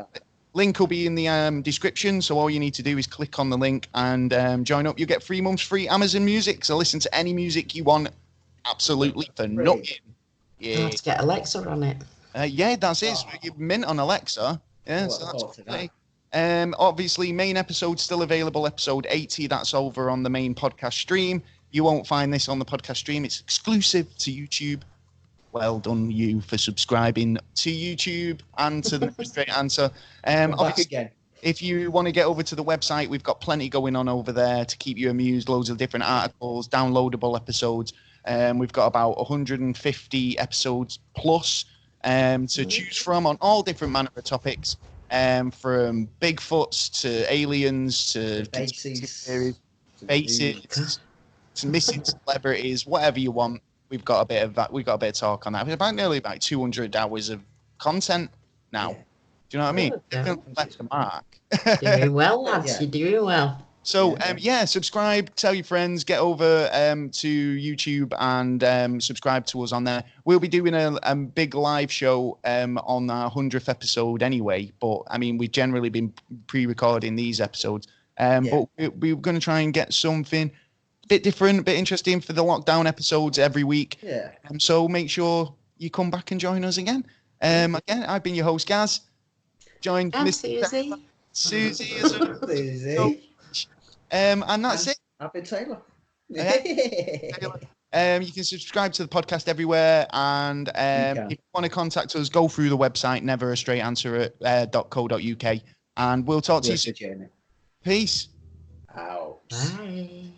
Link will be in the description. So all you need to do is click on the link and join up. You get 3 months free Amazon Music. So listen to any music you want absolutely for nothing. I have to get Alexa on it. Yeah, that's it. You mint on Alexa. Yeah, so that's great. Obviously, main episode's still available, episode 80. That's over on the main podcast stream. You won't find this on the podcast stream. It's exclusive to YouTube. Well done, you, for subscribing to YouTube and to the Straight Answer. Back again. If you want to get over to the website, we've got plenty going on over there to keep you amused. Loads of different articles, downloadable episodes. We've got about 150 episodes plus to choose from on all different manner of topics. From Bigfoots to aliens to bases to missing celebrities, whatever you want. We've got a bit of that. We've got a bit of talk on that. We're about 200 hours of content now. Do you know what I mean? Left a mark. Doing well, lads. You're doing well. So, subscribe, tell your friends, get over to YouTube and subscribe to us on there. We'll be doing a big live show on our 100th episode anyway. But, I mean, we've generally been pre-recording these episodes. But we're going to try and get something a bit different, a bit interesting for the lockdown episodes every week. Yeah. So make sure you come back and join us again. Again, I've been your host, Gaz. Joined Miss Suzy. Suzy as well. Suzy. And that's it. I've been Taylor. You can subscribe to the podcast everywhere. And if you want to contact us, go through the website, neverastraightanswer.co.uk. And we'll talk to you soon. Peace. Out. Bye.